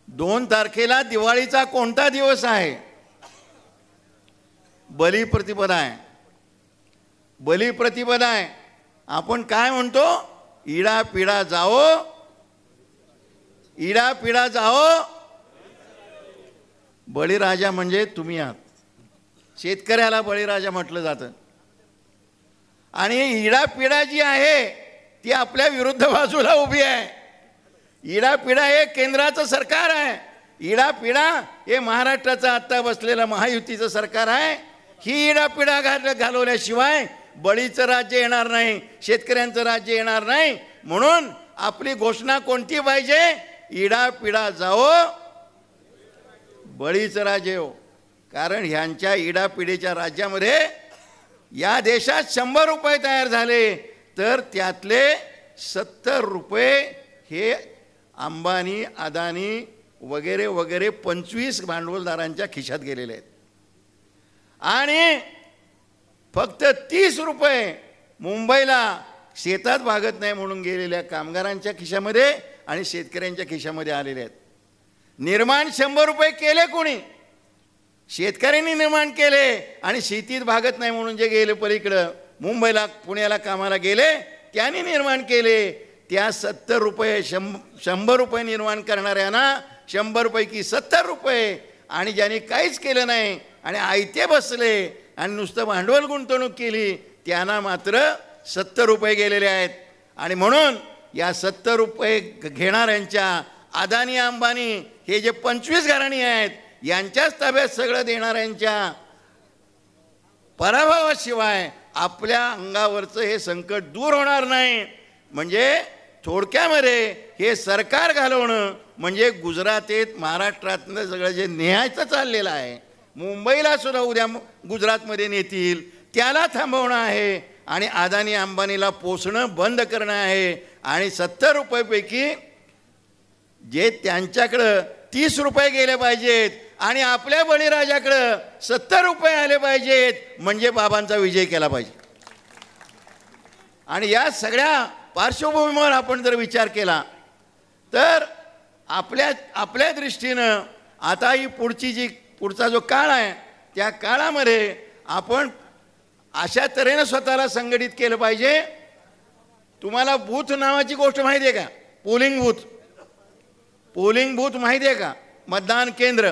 2 तारखेला दिवाळीचा कोणता दिवस आहे? बलिप्रतिपदा आहे. बलिप्रतिपदा आहे. आपण काय म्हणतो? इडा पिडा जाओ, इडा पिडा जाओ. बळीराजा म्हणजे तुम्ही आहात. शेतकऱ्याला बळीराजा म्हटलं जातं. आणि इडापिडा जी आहे ती आपल्या विरुद्ध बाजूला उभी आहे. इडापिडा हे केंद्राचं सरकार आहे. इडापिडा हे महाराष्ट्राचं आत्ता बसलेलं महायुतीचं सरकार आहे. ही इडापिडा घालवल्याशिवाय बळीचं राज्य येणार नाही, शेतकऱ्यांचं राज्य येणार नाही. म्हणून आपली घोषणा कोणती पाहिजे? इडापिडा जाओ, बळीचं राज्य हो. कारण ह्यांच्या इडापिडीच्या राज्यामध्ये या देशात 100 रुपये तयार झाले तर त्यातले 70 रुपये हे अंबानी, अदानी वगैरे वगैरे 25 भांडवलदारांच्या खिशात गेलेले आहेत. आणि फक्त 30 रुपये मुंबईला शेतात भागत नाही म्हणून गेलेल्या कामगारांच्या खिशामध्ये आणि शेतकऱ्यांच्या खिशामध्ये आलेले आहेत. निर्माण 100 रुपये केले कोणी? शेतकऱ्यांनी निर्माण केले. आणि शेतीत भागत नाही म्हणून जे गेले पलीकडं मुंबईला पुण्याला कामाला गेले त्यांनी निर्माण केले. त्या 70 रुपये 100 रुपये निर्माण करणाऱ्यांना 100 पैकी 70 रुपये, आणि ज्यांनी काहीच केलं नाही आणि आयते बसले आणि नुसतं भांडवल गुंतवणूक केली त्यांना मात्र 70 रुपये गेलेले आहेत. आणि म्हणून या 70 रुपये घेणाऱ्यांच्या अदानी, अंबानी हे जे 25 घराणी आहेत यांच्याच ताब्यात सगळं देणाऱ्यांच्या पराभवाशिवाय आपल्या अंगावरचं हे संकट दूर होणार नाही. म्हणजे थोडक्यामध्ये हे सरकार घालवणं म्हणजे गुजरातेत महाराष्ट्रातनं सगळं जे न्यायचं चाललेलं आहे, मुंबईला सुद्धा उद्या गुजरातमध्ये नेतील, त्याला थांबवणं आहे आणि अदानी अंबानीला पोसणं बंद करणं आहे. आणि 70 रुपयेपैकी जे त्यांच्याकडं 30 रुपये गेले पाहिजेत आणि आपल्या बळीराजाकडं 70 रुपये आले पाहिजेत, म्हणजे बाबांचा विजय केला पाहिजे. आणि या सगळ्या पार्श्वभूमीवर आपण जर विचार केला तर आपल्या दृष्टीनं आता ही पुढचा जो काळ आहे त्या काळामध्ये आपण अशा तऱ्हेनं स्वतःला संघटित केलं पाहिजे. तुम्हाला बूथ नावाची गोष्ट माहिती आहे का? पोलिंग बूथ माहिती आहे का? मतदान केंद्र.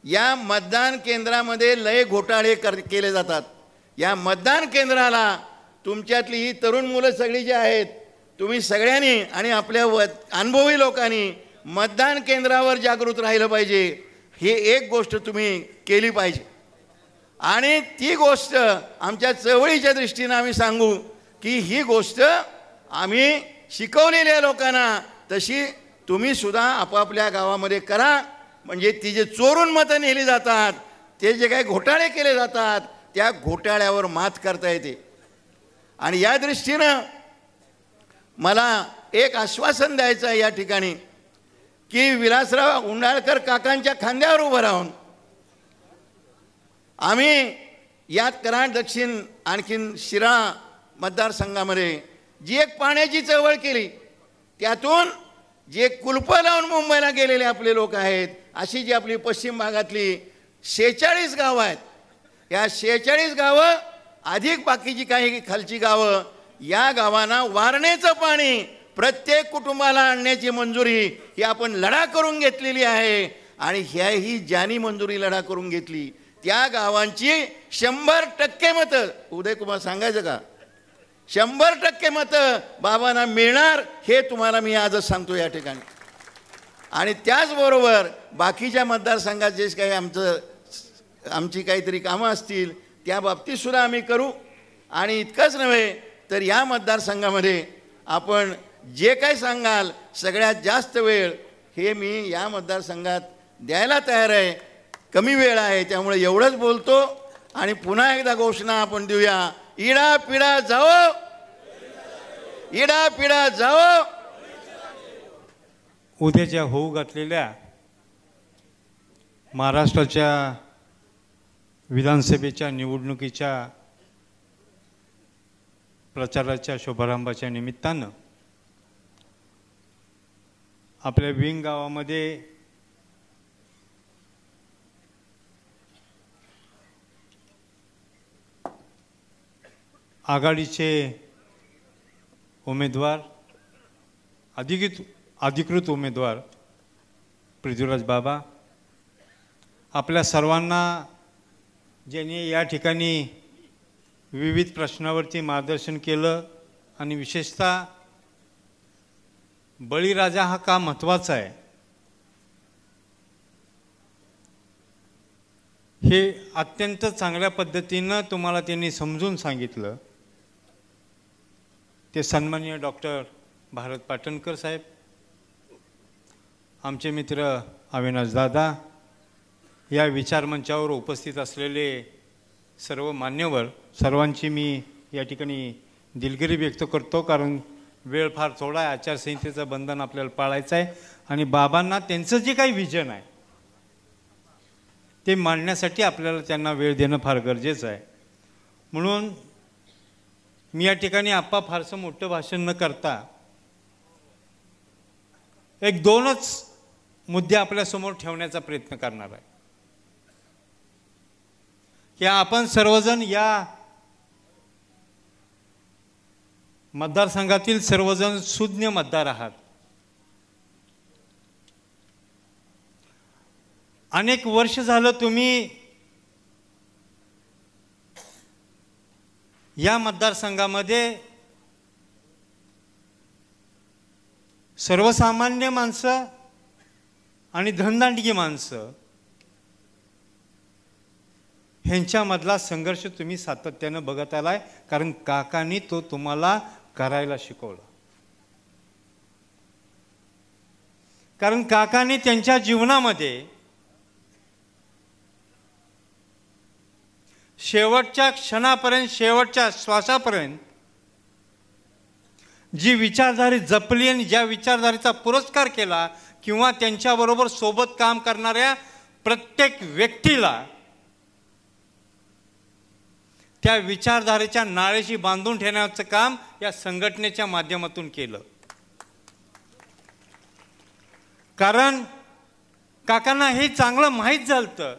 या मतदान केंद्रामध्ये लय घोटाळे केले जातात. या मतदान केंद्राला तुमच्यातली ही तरुण मुलं सगळी जी आहेत तुम्ही सगळ्यांनी आणि आपल्या अनुभवी लोकांनी मतदान केंद्रावर जागृत राहिलं पाहिजे. ही एक गोष्ट तुम्ही केली पाहिजे. आणि ती गोष्ट आमच्या चळवळीच्या दृष्टीनं आम्ही सांगू की ही गोष्ट आम्ही शिकवलेल्या लोकांना तशी तुम्ही सुद्धा आपापल्या गावामध्ये करा. म्हणजे ती जे चोरून मतं नेली जातात, ते जे काही घोटाळे केले जातात त्या घोटाळ्यावर मात करता येते. आणि या दृष्टीनं मला एक आश्वासन द्यायचं आहे या ठिकाणी की विलासराव उंडाळकर काकांच्या खांद्यावर उभं राहून आम्ही यात कराड दक्षिण आणखीन शिराळा मतदारसंघामध्ये जी एक पाण्याची चळवळ केली, त्यातून जे कुलपं लावून मुंबईला गेलेले आपले लोक आहेत, अशी जी आपली पश्चिम भागातली 46 गावं आहेत, या 46 गावं अधिक बाकीची काही खालची गावं, या गावांना वारणेचं पाणी प्रत्येक कुटुंबाला आणण्याची मंजुरी ही आपण लढा करून घेतलेली आहे. आणि ही ज्यांनी मंजुरी लढा करून घेतली त्या गावांची 100% मतं, उदयकुमार सांगायचं का, 100% मतं बाबांना मिळणार हे तुम्हाला मी आजच सांगतो या ठिकाणी. आणि त्याचबरोबर बाकीच्या मतदारसंघात जे काही आमची काहीतरी कामं असतील त्या बाबतीत सुद्धा आम्ही करू. आणि इतकंच नव्हे तर या मतदारसंघामध्ये आपण जे काही सांगाल सगळ्यात जास्त वेळ हे मी या मतदारसंघात द्यायला तयार आहे. कमी वेळ आहे त्यामुळे एवढंच बोलतो. आणि पुन्हा एकदा घोषणा आपण देऊया, इडा पिडा जाओ, इडा पिडा जाओ. उद्याच्या होऊ घातलेल्या महाराष्ट्राच्या विधानसभेच्या निवडणुकीच्या प्रचाराच्या शुभारंभाच्या निमित्तानं आपल्या विंग गावामध्ये आघाडीचे उमेदवार अधिकृत उमेदवार पृथ्वीराज बाबा आपल्या सर्वांना ज्यांनी या ठिकाणी विविध प्रश्नावरती मार्गदर्शन केलं आणि विशेषतः बळीराजा हा का महत्त्वाचा आहे हे अत्यंत चांगल्या पद्धतीनं तुम्हाला त्यांनी समजून सांगितलं. ते सन्माननीय डॉक्टर भारत पाटणकर साहेब, आमचे मित्र अविनाश दादा, या विचारमंचावर उपस्थित असलेले सर्व मान्यवर सर्वांची मी या ठिकाणी दिलगिरी व्यक्त करतो. कारण वेळ फार थोडा आहे, आचारसंहितेचं बंधन आपल्याला पाळायचं आहे आणि बाबांना त्यांचं जे काही विजन आहे ते मांडण्यासाठी आपल्याला त्यांना वेळ देणं फार गरजेचं आहे. म्हणून मी या ठिकाणी आप्पा फारसं मोठं भाषण न करता एक 2च मुद्दे आपल्यासमोर ठेवण्याचा प्रयत्न करणार आहे की आपण सर्वजण या मतदारसंघातील सर्वजण सुज्ञ मतदार आहात. अनेक वर्ष झालं तुम्ही या मतदारसंघामध्ये सर्वसामान्य माणसं आणि धनदांडगी माणसं ह्यांच्यामधला संघर्ष तुम्ही सातत्यानं बघत आलाय, कारण काकांनी तो तुम्हाला करायला शिकवला. कारण काकांनी त्यांच्या जीवनामध्ये शेवटच्या क्षणापर्यंत, शेवटच्या श्वासापर्यंत जी विचारधारी जपली आणि ज्या विचारधारेचा पुरस्कार केला किंवा त्यांच्याबरोबर सोबत काम करणाऱ्या प्रत्येक व्यक्तीला त्या विचारधारेच्या नाळेशी बांधून ठेवण्याचं काम या संघटनेच्या माध्यमातून केलं. कारण काकांना हे चांगलं माहीत झालं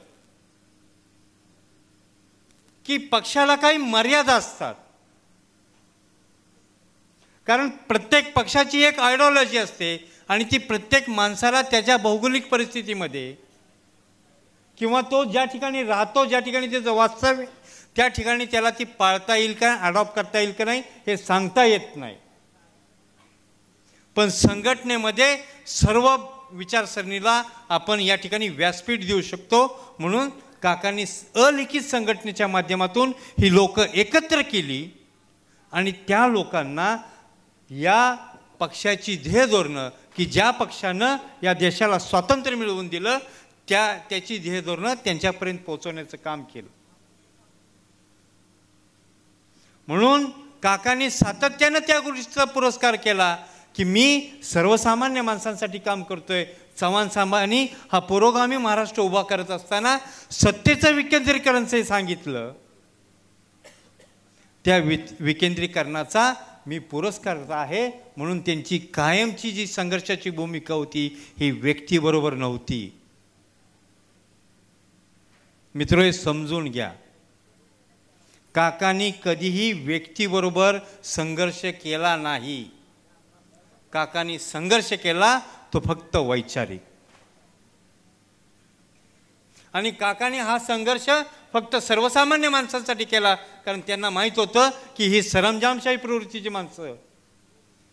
की पक्षाला काही मर्यादा असतात. कारण प्रत्येक पक्षाची एक आयडिओलॉजी असते आणि ती प्रत्येक माणसाला त्याच्या भौगोलिक परिस्थितीमध्ये किंवा तो ज्या ठिकाणी राहतो, ज्या ठिकाणी त्याचं वास्तव्य, त्या ठिकाणी त्याला ती पाळता येईल का, अडॉप्ट करता येईल का नाही हे सांगता येत नाही. पण संघटनेमध्ये सर्व विचारसरणीला आपण या ठिकाणी व्यासपीठ देऊ शकतो. म्हणून काकांनी अलिखित संघटनेच्या माध्यमातून ही लोक एकत्र केली आणि त्या लोकांना या पक्षाची ध्येय धोरणं की ज्या पक्षानं या देशाला स्वातंत्र्य मिळवून दिलं त्याची ध्येय धोरणं त्यांच्यापर्यंत पोहोचवण्याचं काम केलं. म्हणून काकांनी सातत्यानं त्या गोष्टीचा पुरस्कार केला की मी सर्वसामान्य माणसांसाठी काम करतोय. चव्हाण साहेबांनी हा पुरोगामी महाराष्ट्र उभा करत असताना सत्तेचं विकेंद्रीकरणचं सांगितलं. त्या विकेंद्रीकरणाचा मी पुरस्कार आहे. म्हणून त्यांची कायमची जी संघर्षाची भूमिका होती ही व्यक्तीबरोबर नव्हती. मित्र, हे समजून घ्या, काकांनी कधीही व्यक्तीबरोबर संघर्ष केला नाही. काकांनी संघर्ष केला तो फक्त वैचारिक. आणि काकांनी हा संघर्ष फक्त सर्वसामान्य माणसांसाठी केला, कारण त्यांना माहीत होतं की ही सरंजामशाही प्रवृत्तीची माणसं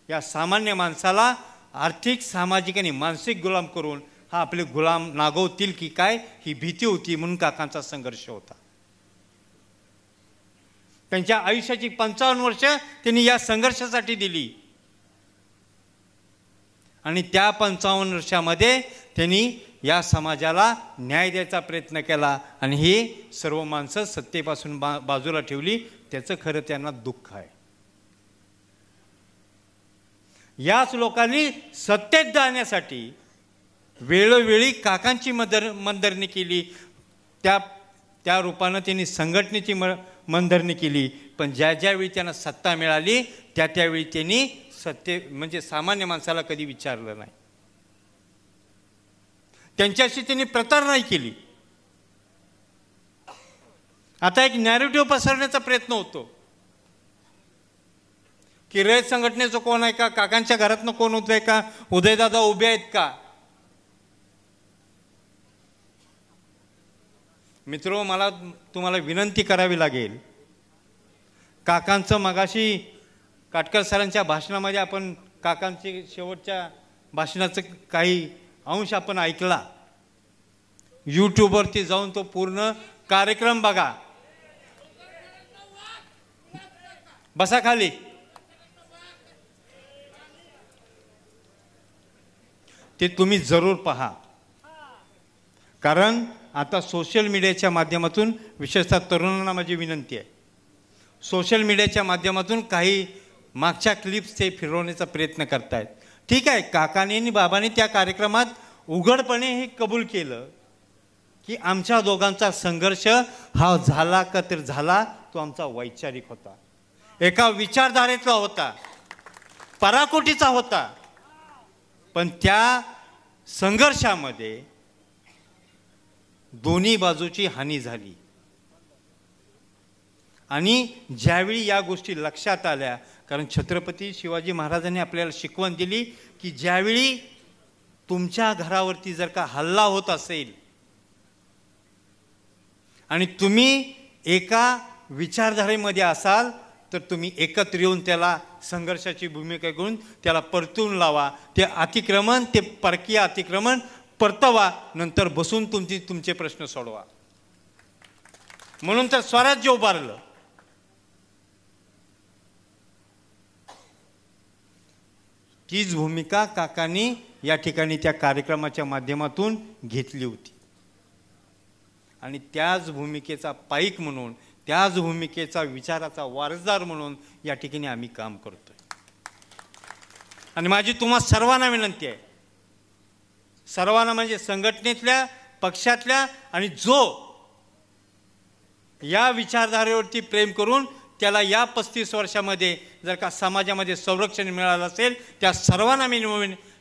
या सामान्य माणसाला आर्थिक, सामाजिक आणि मानसिक गुलाम करून हा आपले गुलाम नागवतील की काय ही भीती होती. म्हणून काकांचा संघर्ष होता. त्यांच्या आयुष्याची 55 वर्ष त्यांनी या संघर्षासाठी दिली आणि त्या 55 वर्षामध्ये त्यांनी या समाजाला न्याय द्यायचा प्रयत्न केला आणि ही सर्व माणसं सत्तेपासून बाजूला ठेवली. त्याचं खरं त्यांना दुःख आहे. याच लोकांनी सत्तेत जाण्यासाठी वेळोवेळी काकांची मनधरणी केली. त्या रूपानं त्यांनी संघटनेची मनधरणी केली. पण ज्यावेळी त्यांना सत्ता मिळाली त्यावेळी त्यांनी सत्ते म्हणजे सामान्य माणसाला कधी विचारलं नाही. त्यांच्याशी त्यांनी प्रतारणा केली. आता एक नॅरेटिव्ह पसरण्याचा प्रयत्न होतो की रयत संघटनेचं कोण आहे का, काकांच्या घरातनं कोण होतंय का, उदयदादा उभे आहेत का. मित्रो, मला तुम्हाला विनंती करावी लागेल. काकांचं मगाशी काटकर सरांच्या भाषणामध्ये आपण काकांची शेवटच्या भाषणाचं काही अंश आपण ऐकला. यूट्यूबवरती जाऊन तो पूर्ण कार्यक्रम बघा. बसा खाली. ते तुम्ही जरूर पहा. कारण आता सोशल मीडियाच्या माध्यमातून, विशेषतः तरुणांना माझी विनंती आहे, सोशल मीडियाच्या माध्यमातून काही मागच्या क्लिप्स ते फिरवण्याचा प्रयत्न करतायत. ठीक आहे, काकाने आणि बाबांनी त्या कार्यक्रमात उघडपणे हे कबूल केलं की आमच्या दोघांचा संघर्ष हा झाला का तर झाला, तो आमचा वैचारिक होता, एका विचारधारेतला होता, पराकोटीचा होता. पण त्या संघर्षामध्ये दोन्ही बाजूची हानी झाली. आणि ज्यावेळी या गोष्टी लक्षात आल्या, कारण छत्रपती शिवाजी महाराजांनी आपल्याला शिकवण दिली की ज्यावेळी तुमच्या घरावरती जर का हल्ला होत असेल आणि तुम्ही एका विचारधारेमध्ये असाल तर तुम्ही एकत्र येऊन त्याला संघर्षाची भूमिका घेऊन त्याला परतून लावा. ते अतिक्रमण, ते परकीय अतिक्रमण परतवा, नंतर बसून तुमचे प्रश्न सोडवा. म्हणून तर स्वराज्य उभारलं. तीच भूमिका काकांनी या ठिकाणी त्या कार्यक्रमाच्या माध्यमातून घेतली होती. आणि त्याच भूमिकेचा पाईक म्हणून, त्याच भूमिकेचा विचाराचा वारसदार म्हणून या ठिकाणी आम्ही काम करतोय. आणि माझी तुम्हा सर्वांना विनंती आहे, सर्वांना म्हणजे संघटनेतल्या, पक्षातल्या, आणि जो या विचारधारेवरती प्रेम करून त्याला या 35 वर्षामध्ये जर का समाजामध्ये संरक्षण मिळालं असेल, त्या सर्वांना मी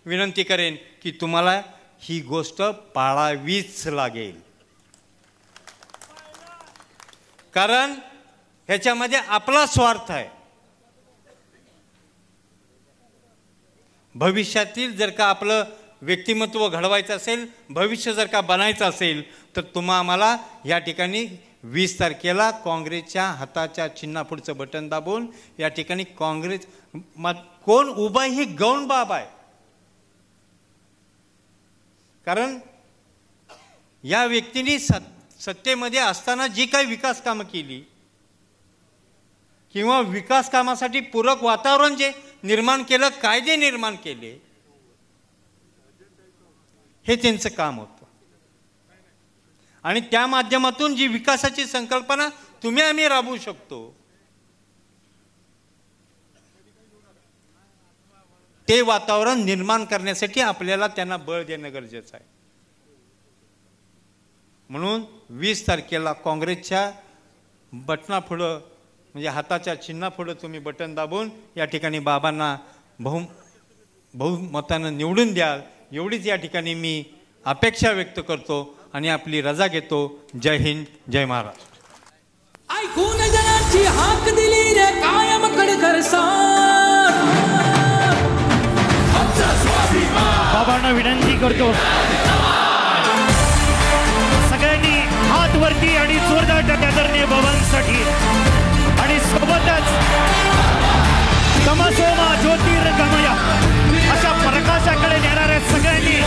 विनंती करेन की तुम्हाला ही गोष्ट पाळावीच लागेल. कारण ह्याच्यामध्ये आपला स्वार्थ आहे. भविष्यातील जर का आपलं व्यक्तिमत्व घडवायचं असेल, भविष्य जर का बनायचं असेल, तर आम्हाला या ठिकाणी 20 तारखेला काँग्रेसच्या हाताच्या चिन्हापुढचं बटन दाबून या ठिकाणी काँग्रेस कोण उभा ही गौण बाब आहे. कारण या व्यक्तीने सत्तेमध्ये असताना जी काही विकास कामं केली किंवा विकास कामासाठी पूरक वातावरण जे निर्माण केलं, कायदे निर्माण केले, हे त्यांचं काम होतं. आणि त्या माध्यमातून जी विकासाची संकल्पना तुम्ही आम्ही राबवू शकतो, ते वातावरण निर्माण करण्यासाठी आपल्याला त्यांना बळ देणं गरजेचं आहे. म्हणून 20 तारखेला काँग्रेसच्या बटनापुढं म्हणजे हाताच्या चिन्हापुढं तुम्ही बटन दाबून या ठिकाणी बाबांना बहुमतानं निवडून द्याल, एवढीच या ठिकाणी मी अपेक्षा व्यक्त करतो आणि आपली रजा घेतो. जय हिंद, जय महाराष्ट्र. ऐकून जनाची हाक दिली रे कायम कडकर साथ. बाबांना विनंती करतो, सगळ्यांनी हात वरती आणि जोरदार टाक्यादरने बाबांसाठी, आणि सोबतच तमसोमा ज्योतिर्गमय अशा प्रकाशाकडे नेणाऱ्या सगळ्यांनी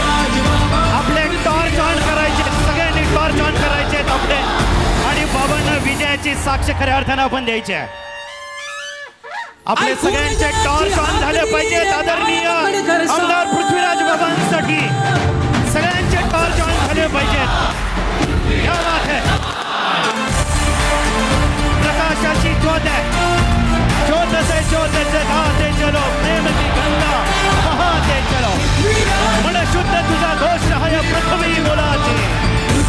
आपले टॉर्च ऑन करायचे, सगळ्यांनी टॉर्च ऑन करायचे आपले, आणि बाबांना विजयाची साक्ष खऱ्या अर्थानं आपण द्यायची आहे. आपले सगळ्यांचे टॉर्च ऑन झाले पाहिजेत. आदरणीय आमदार पृथ्वीराज बाबांसाठी सगळ्यांचे टॉर्च ऑन झाले पाहिजेत. क्या बात है, प्रकाशाची ज्योत आहे, ज्योत से ज्योत जगाते चलो, प्रेम की गंगा बहाते चलो. मन शुद्ध तुझा घोष आहे पृथ्वी मुलाची,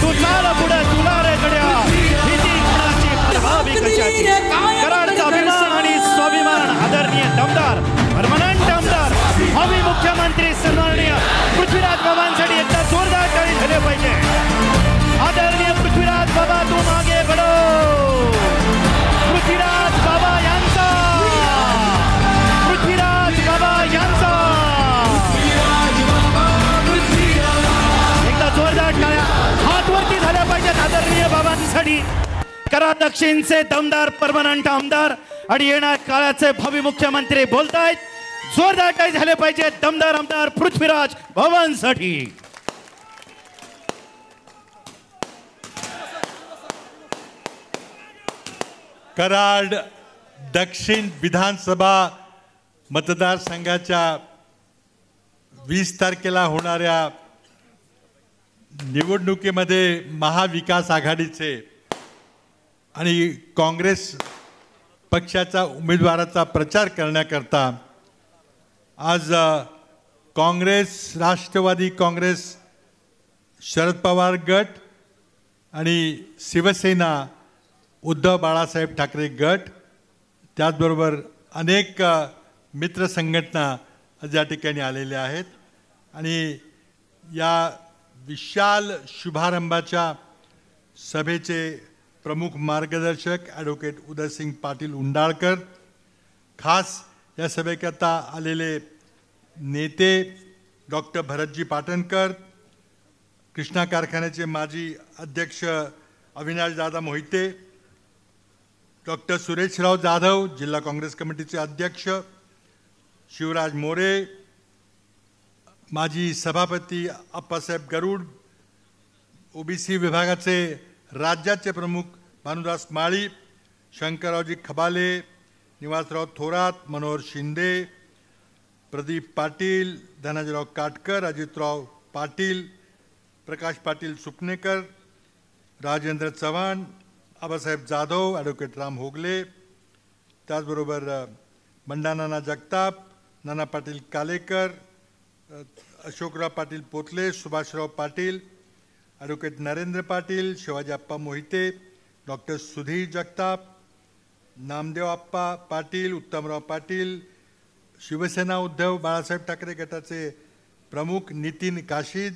तू चाल पुढे तुला रे गड्या, भीती कुणाची प्रभावी कशाची. कराडचा अभिमान आणि स्वाभिमान आदरणीय दमदार परमनंट आमदार भावी मुख्यमंत्री सन्माननीय पृथ्वीराज बाबांसाठी एकदा जोरदार टाळी झाले पाहिजे. आदरणीय पृथ्वीराज बाबा, तुम आगे बढ़ो. पृथ्वीराज बाबा यांचा, पृथ्वीराज बाबा यांचा. एकदा जोरदार टाळ्या हात वरती झाल्या पाहिजेत आदरणीय बाबांसाठी. करा दक्षिणचे दमदार परमनंट आमदार आणि येणार काळाचे भावी मुख्यमंत्री बोलतायत. जोरदार टाळी झाले पाहिजेत दमदार आमदार पृथ्वीराज बाबांसाठी. कराड दक्षिण विधानसभा मतदारसंघाच्या 20 तारखेला होणाऱ्या निवडणुकीमध्ये महाविकास आघाडीचे आणि काँग्रेस पक्षाचा उमेदवाराचा प्रचार करण्याकरता आज काँग्रेस, राष्ट्रवादी काँग्रेस, शरद पवार गट आणि शिवसेना, उद्धव बाळासाहेब ठाकरे गट, त्याचबरोबर अनेक मित्र संघटना आज या ठिकाणी आलेल्या आहेत. आणि या विशाल शुभारंभाच्या सभेचे प्रमुख मार्गदर्शक ॲडव्होकेट उदयसिंग पाटील उंडाळकर, खास या सभेकरता आलेले नेते डॉक्टर भरतजी पाटणकर, कृष्णा कारखान्याचे माजी अध्यक्ष अविनाशदादा मोहिते, डॉक्टर सुरेशराव जाधव, जिल्हा काँग्रेस कमिटीचे अध्यक्ष शिवराज मोरे, माजी सभापती अप्पासाहेब गरुड, ओबीसी विभागाचे राज्याचे प्रमुख भानुदास माळी, शंकररावजी खबाले, निवासराव थोरात, मनोहर शिंदे, प्रदीप पाटील, धनाजीराव काटकर, अजितराव पाटील, प्रकाश पाटील सुपनेकर, राजेंद्र चव्हाण, आबासाहेब जाधव, ॲडव्होकेट राम होगले, त्याचबरोबर बंडानाना जगताप, नाना पाटील कालेकर, अशोकराव पाटील पोतले, सुभाषराव पाटील, ॲडव्होकेट नरेंद्र पाटील, शिवाजी आप्पा मोहिते, डॉक्टर सुधीर जगताप, नामदेव आप्पा पाटील, उत्तमराव पाटील, शिवसेना उद्धव बाळासाहेब ठाकरे गटाचे प्रमुख नितीन काशीद,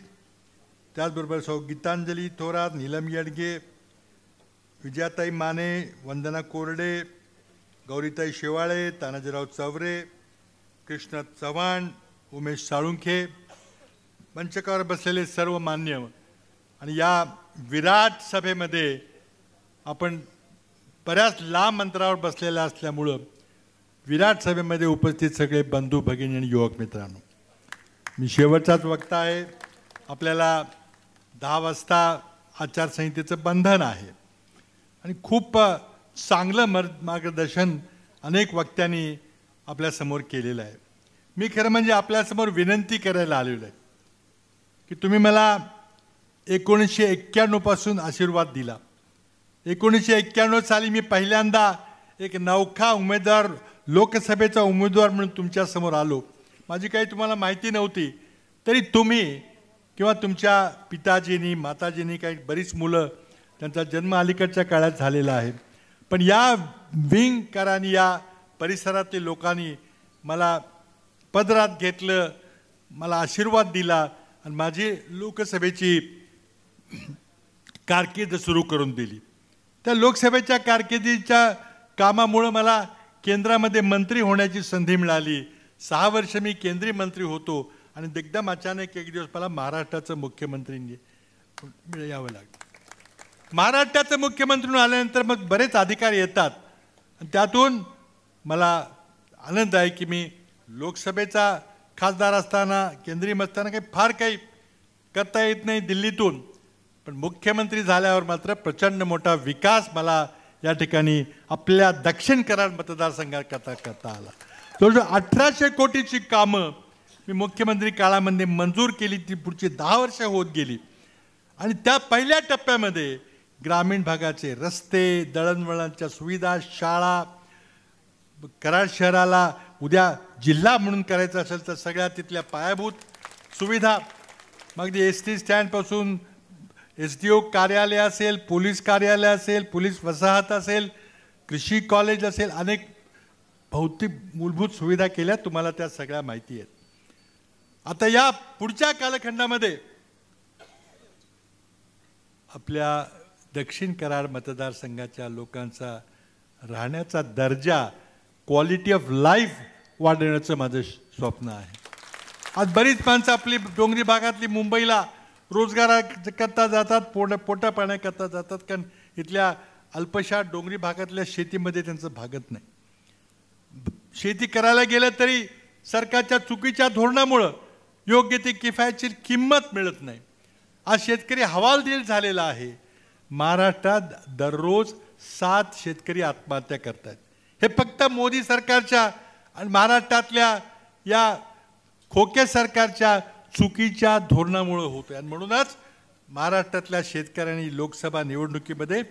त्याचबरोबर सौ गीतांजली थोरात, नीलम येडगे, विजयाताई माने, वंदना कोरडे, गौरीताई शेवाळे, तानाजीराव चवरे, कृष्ण चव्हाण, उमेश साळुंखे, मंचकावर बसलेले सर्व मान्य आणि या विराट सभेमध्ये आपण बऱ्याच लांब अंतरावर बसलेल्या असल्यामुळं विराट सभेमध्ये उपस्थित सगळे बंधू भगिनी आणि युवक मित्रांनो, मी शेवटचाच वक्ता आहे. आपल्याला 10 वाजता आचारसंहितेचं बंधन आहे आणि खूप चांगलं मार्गदर्शन अनेक वक्त्यांनी आपल्यासमोर केलेलं आहे. मी खरं म्हणजे आपल्यासमोर विनंती करायला आलेलो आहे की तुम्ही मला 1991 पासून आशीर्वाद दिला. 1991 साली मी पहिल्यांदा एक नौखा उमेदवार, लोकसभेचा उमेदवार म्हणून तुमच्यासमोर आलो. माझी काही तुम्हाला माहिती नव्हती, तरी तुम्ही किंवा तुमच्या पिताजींनी, माताजींनी, काही बरीच मुलं, त्यांचा जन्म अलीकडच्या काळात झालेला आहे, पण या विंगकरांनी, या परिसरातील लोकांनी मला पदरात घेतलं, मला आशीर्वाद दिला आणि माझी लोकसभेची कारकीर्द सुरू करून दिली. त्या लोकसभेच्या कारकिर्दीच्या कामामुळं मला केंद्रामध्ये मंत्री होण्याची संधी मिळाली. 6 वर्ष मी केंद्रीय मंत्री होतो आणि एकदम अचानक एक दिवस मला महाराष्ट्राचं मुख्यमंत्री यावं लागलं. महाराष्ट्राचं मुख्यमंत्री म्हणून आल्यानंतर मग बरेच अधिकार येतात आणि त्यातून मला आनंद आहे की मी लोकसभेचा खासदार असताना, केंद्रीय असताना फार काही करता येत नाही दिल्लीतून, पण मुख्यमंत्री झाल्यावर मात्र प्रचंड मोठा विकास मला या ठिकाणी आपल्या दक्षिण कराड मतदारसंघात करता आला. जवळजवळ 1800 कोटीची कामं मी मुख्यमंत्री काळामध्ये मंजूर केली. ती पुढची 10 वर्ष होत गेली आणि त्या पहिल्या टप्प्यामध्ये ग्रामीण भागाचे रस्ते, दळणवळणच्या सुविधा, शाळा, कराड शहराला उद्या जिल्हा म्हणून करायचं असेल तर सगळ्या तिथल्या पायाभूत सुविधा, मग एसटी स्टँडपासून SDO कार्यालय असेल, पोलीस कार्यालय असेल, पोलीस वसाहत असेल, कृषी कॉलेज असेल, अनेक भौतिक मूलभूत सुविधा केल्या. तुम्हाला त्या सगळ्या माहिती आहेत. आता या पुढच्या कालखंडामध्ये आपल्या दक्षिण कराड मतदारसंघाच्या लोकांचा राहण्याचा दर्जा, क्वालिटी ऑफ लाईफ वाढवण्याचं माझं स्वप्न आहे. आज बरीच माणसं आपली डोंगरी भागातली मुंबईला रोजगाराकरता जातात, पोटा पाण्याकरता जातात, कारण इथल्या अल्पशा डोंगरी भागातल्या शेतीमध्ये त्यांचं भागत नाही. शेती करायला गेलं तरी सरकारच्या चुकीच्या धोरणामुळं योग्य ती किफायतशीर किंमत मिळत नाही. आज शेतकरी हवालदिल झालेला आहे. महाराष्ट्रात दररोज 7 शेतकरी आत्महत्या करत आहेत. हे फक्त मोदी सरकारच्या आणि महाराष्ट्रातल्या या खोके सरकारच्या चुकीच्या धोरणामुळे होतं. आणि म्हणूनच महाराष्ट्रातल्या शेतकऱ्यांनी लोकसभा निवडणुकीमध्ये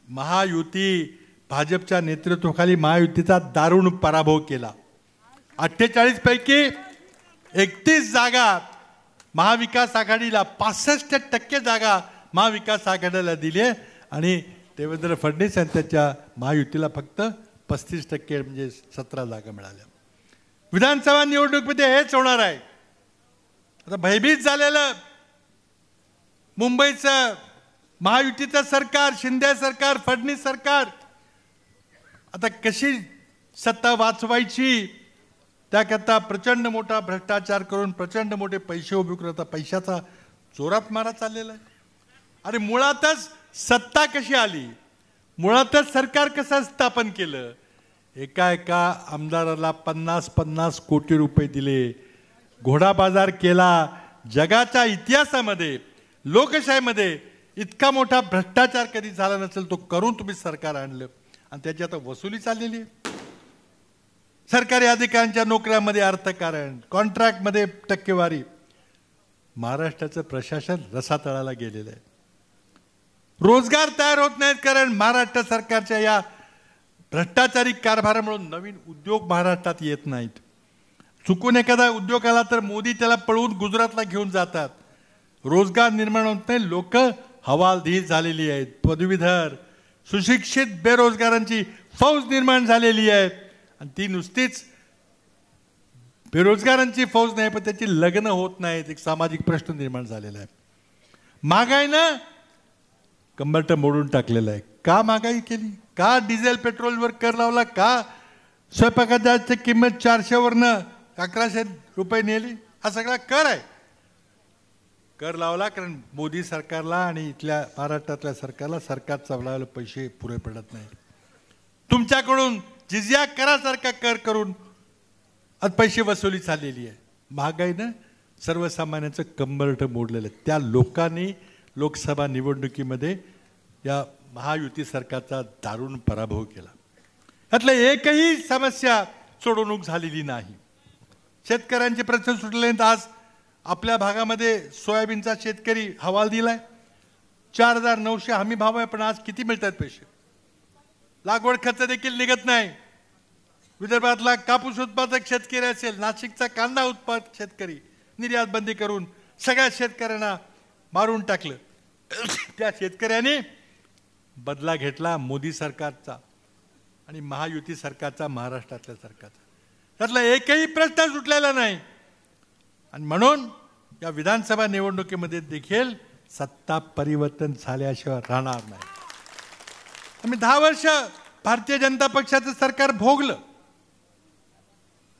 महायुती भाजपच्या नेतृत्वाखाली महायुतीचा दारुण पराभव केला. 48 पैकी 31 जागा महाविकास आघाडीला, 65% जागा महाविकास आघाडीला दिली आणि देवेंद्र फडणवीस आणि त्याच्या महायुतीला फक्त 35% म्हणजे 17 जागा मिळाल्या. विधानसभा निवडणुकीमध्ये हेच होणार आहे. आता भयभीत झालेलं मुंबईचं महायुतीचं सरकार, शिंदे सरकार, फडणवीस सरकार, आता कशी सत्ता वाचवायची त्याकरता प्रचंड मोठा भ्रष्टाचार करून प्रचंड मोठे पैसे उभे करून आता पैशाचा जोरात मारा चाललेला आहे. आणि मुळातच सत्ता कशी आली, मुळातच सरकार कसं स्थापन केलं. एका आमदाराला 50-50 कोटी रुपये दिले, घोडा बाजार केला. जगाच्या इतिहासामध्ये, लोकशाहीमध्ये इतका मोठा भ्रष्टाचार कधी झाला नसेल तो करून तुम्ही सरकार आणलं आणि त्याची आता वसुली चाललेली आहे. सरकारी अधिकाऱ्यांच्या नोकऱ्यामध्ये अर्थकारण, कॉन्ट्रॅक्टमध्ये टक्केवारी. महाराष्ट्राचं प्रशासन रसातळाला गेलेलं आहे. रोजगार तयार होत नाहीत कारण महाराष्ट्र सरकारच्या या भ्रष्टाचारी कारभारामुळे नवीन उद्योग महाराष्ट्रात येत नाहीत. चुकून एखादा उद्योग आला तर मोदी त्याला पळवून गुजरातला घेऊन जातात. रोजगार निर्माण होत नाही. लोक हवालदिल झालेली आहेत. पदवीधर सुशिक्षित बेरोजगारांची फौज निर्माण झालेली आहे आणि ती नुसतीच बेरोजगारांची फौज नाही पण त्याची लग्न होत नाहीत. एक सामाजिक प्रश्न निर्माण झालेला आहे. महागाईनं कंबरटं मोडून टाकलेलं आहे. का महागाई केली, का डिझेल पेट्रोलवर कर लावला, का स्वयंपाकाची किंमत 400वरनं 1100 रुपये नेली. हा सगळा कर आहे. कर लावला कारण मोदी सरकारला आणि इथल्या महाराष्ट्रातल्या सरकारला सरकार चालवायला पैसे पुरे पडत नाही. तुमच्याकडून जिझिया करासारखा कर करून आज पैसे वसुली चाललेली आहे. महागाईनं सर्वसामान्यांचं कंबरटं मोडलेलं आहे. त्या लोकांनी लोकसभा निवडणुकीमध्ये या महायुती सरकारचा दारुण पराभव केला. यातलं एकही समस्या सोडवणूक झालेली नाही. शेतकऱ्यांचे प्रश्न सुटले नाहीत. आज आपल्या भागामध्ये सोयाबीनचा शेतकरी हवाल दिलाय. 4,900 हमी भाव आहे पण आज किती मिळतात पैसे. लागवड खर्च देखील निघत नाही. विदर्भातला कापूस उत्पादक शेतकरी असेल, नाशिकचा कांदा उत्पादक शेतकरी निर्यात बंदी करून सगळ्या शेतकऱ्यांना मारून टाकलं. त्या शेतकऱ्यांनी बदला घेतला मोदी सरकारचा आणि महायुती सरकारचा, महाराष्ट्रातल्या सरकारचा. त्यातला एकही प्रश्न सुटलेला नाही आणि म्हणून या विधानसभा निवडणुकीमध्ये देखील सत्ता परिवर्तन झाल्याशिवाय राहणार नाही. आम्ही 10 वर्ष भारतीय जनता पक्षाचं सरकार भोगलं.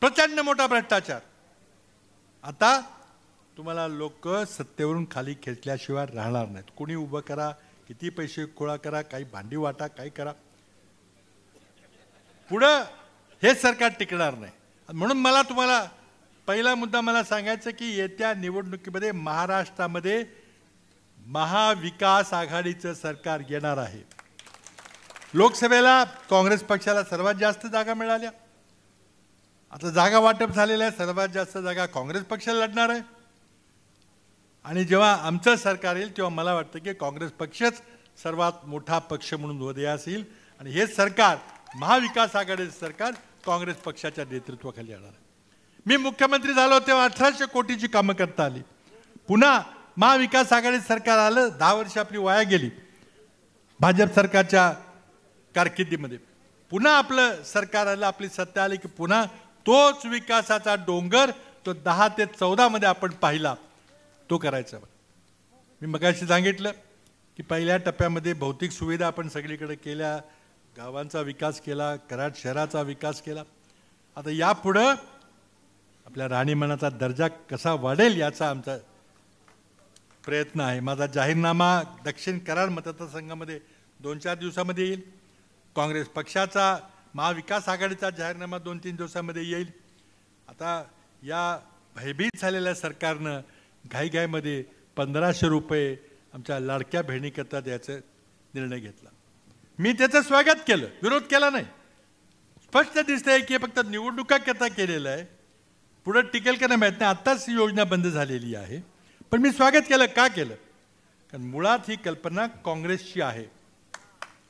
प्रचंड मोठा भ्रष्टाचार. आता तुम्हाला लोक सत्तेवरून खाली खेचल्याशिवाय राहणार नाहीत. कोणी उभं करा, किती पैसे गोळा करा, काही भांडी वाटा, काही करा, पुढं हे सरकार टिकणार नाही. म्हणून मला तुम्हाला पहिला मुद्दा मला सांगायचं की येत्या निवडणुकीमध्ये महाराष्ट्रामध्ये महाविकास आघाडीचं सरकार येणार आहे. लोकसभेला काँग्रेस पक्षाला सर्वात जास्त जागा मिळाल्या. आता जागा वाटप झालेलं आहे. सर्वात जास्त जागा काँग्रेस पक्षाला लढणार आहे आणि जेव्हा आमचं सरकार येईल तेव्हा मला वाटतं की काँग्रेस पक्षच सर्वात मोठा पक्ष म्हणून उदयास येईल आणि हे सरकार, महाविकास आघाडीचं सरकार काँग्रेस पक्षाच्या नेतृत्वाखाली येणार आहे. मी मुख्यमंत्री झालो तेव्हा 1800 कोटीची कामं करता आली. पुन्हा महाविकास आघाडीचं सरकार आलं. 10 वर्ष आपली वाया गेली भाजप सरकारच्या कारकिर्दीमध्ये. पुन्हा आपलं सरकार आलं, आपली सत्ता आली की पुन्हा तोच विकासाचा डोंगर तो 10 ते 14 मध्ये आपण पाहिला तो करायचा. मी मगाशी सांगितलं की पहिल्या टप्प्यामध्ये भौतिक सुविधा आपण सगळीकडे केल्या, गावांचा विकास केला, कराड शहराचा विकास केला. आता यापुढं आपल्या राहणीमानाचा दर्जा कसा वाढेल याचा आमचा प्रयत्न आहे. माझा जाहीरनामा दक्षिण कराड मतदारसंघामध्ये 2-4 दिवसामध्ये येईल. काँग्रेस पक्षाचा महाविकास आघाडीचा जाहीरनामा 2-3 दिवसामध्ये येईल. आता या भयभीत झालेल्या सरकारनं घाईघाईमध्ये 1500 रुपये आमच्या लाडक्या बहिणीकरता द्यायचा निर्णय घेतला. मी त्याचं स्वागत केलं, विरोध केला नाही. स्पष्ट दिसतंय की फक्त निवडणुकाकरता केलेलं आहे. पुढे टिकेल का नाही माहीत नाही. आत्ताच ही योजना बंद झालेली आहे पण मी स्वागत केलं. का केलं? कारण मुळात ही कल्पना काँग्रेसची आहे.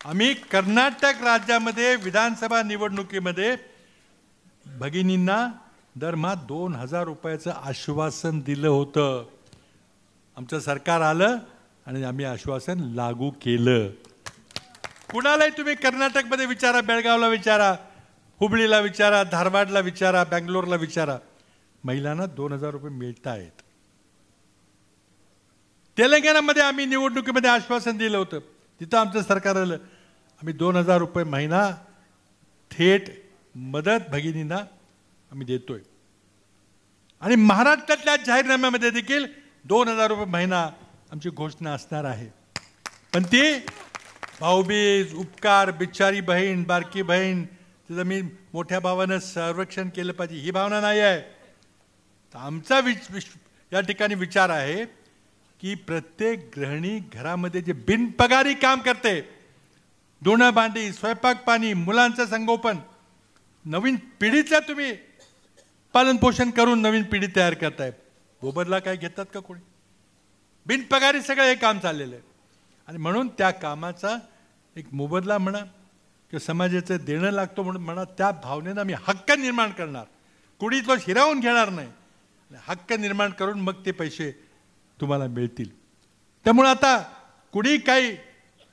आम्ही कर्नाटक राज्यामध्ये विधानसभा निवडणुकीमध्ये भगिनींना दरमहा 2,000 रुपयाचं आश्वासन दिलं होतं. आमचं सरकार आलं आणि आम्ही आश्वासन लागू केलं. कुणालाही तुम्ही कर्नाटकमध्ये विचारा, बेळगावला विचारा, हुबळीला विचारा, धारवाडला विचारा, बँगलोरला विचारा, महिलांना 2,000 रुपये मिळत आहेत. तेलंगणामध्ये आम्ही निवडणुकीमध्ये आश्वासन दिलं होतं, तिथं आमचं सरकार आलं, आम्ही 2,000 रुपये महिना थेट मदत भगिनींना आम्ही देतोय. आणि महाराष्ट्रातल्या जाहीरनाम्यामध्ये देखील 2,000 रुपये महिना आमची घोषणा असणार आहे. पण ती भाऊबीज, उपकार, बिचारी बहीण, बारकी बहीण, तिचं मी मोठ्या भावानं संरक्षण केलं पाहिजे ही भावना नाही आहे. तर आमचा या ठिकाणी विचार आहे की प्रत्येक गृहिणी घरामध्ये जे बिनपगारी काम करते, धुणं भांडी, स्वयंपाक पाणी, मुलांचं संगोपन, नवीन पिढीचं तुम्ही पालनपोषण करून नवीन पिढी तयार करताय. मोबदला काय घेतात का कोणी? बिनपगारी सगळं हे काम चाललेलं आहे. आणि म्हणून त्या कामाचा एक मोबदला म्हणा किंवा समाजाचं देणं लागतो म्हणून म्हणा, त्या भावनेनं आम्ही हक्क निर्माण करणार. कुणी तो हिरावून घेणार नाही, हक्क निर्माण करून मग ते पैसे तुम्हाला मिळतील. त्यामुळं आता कुणी काही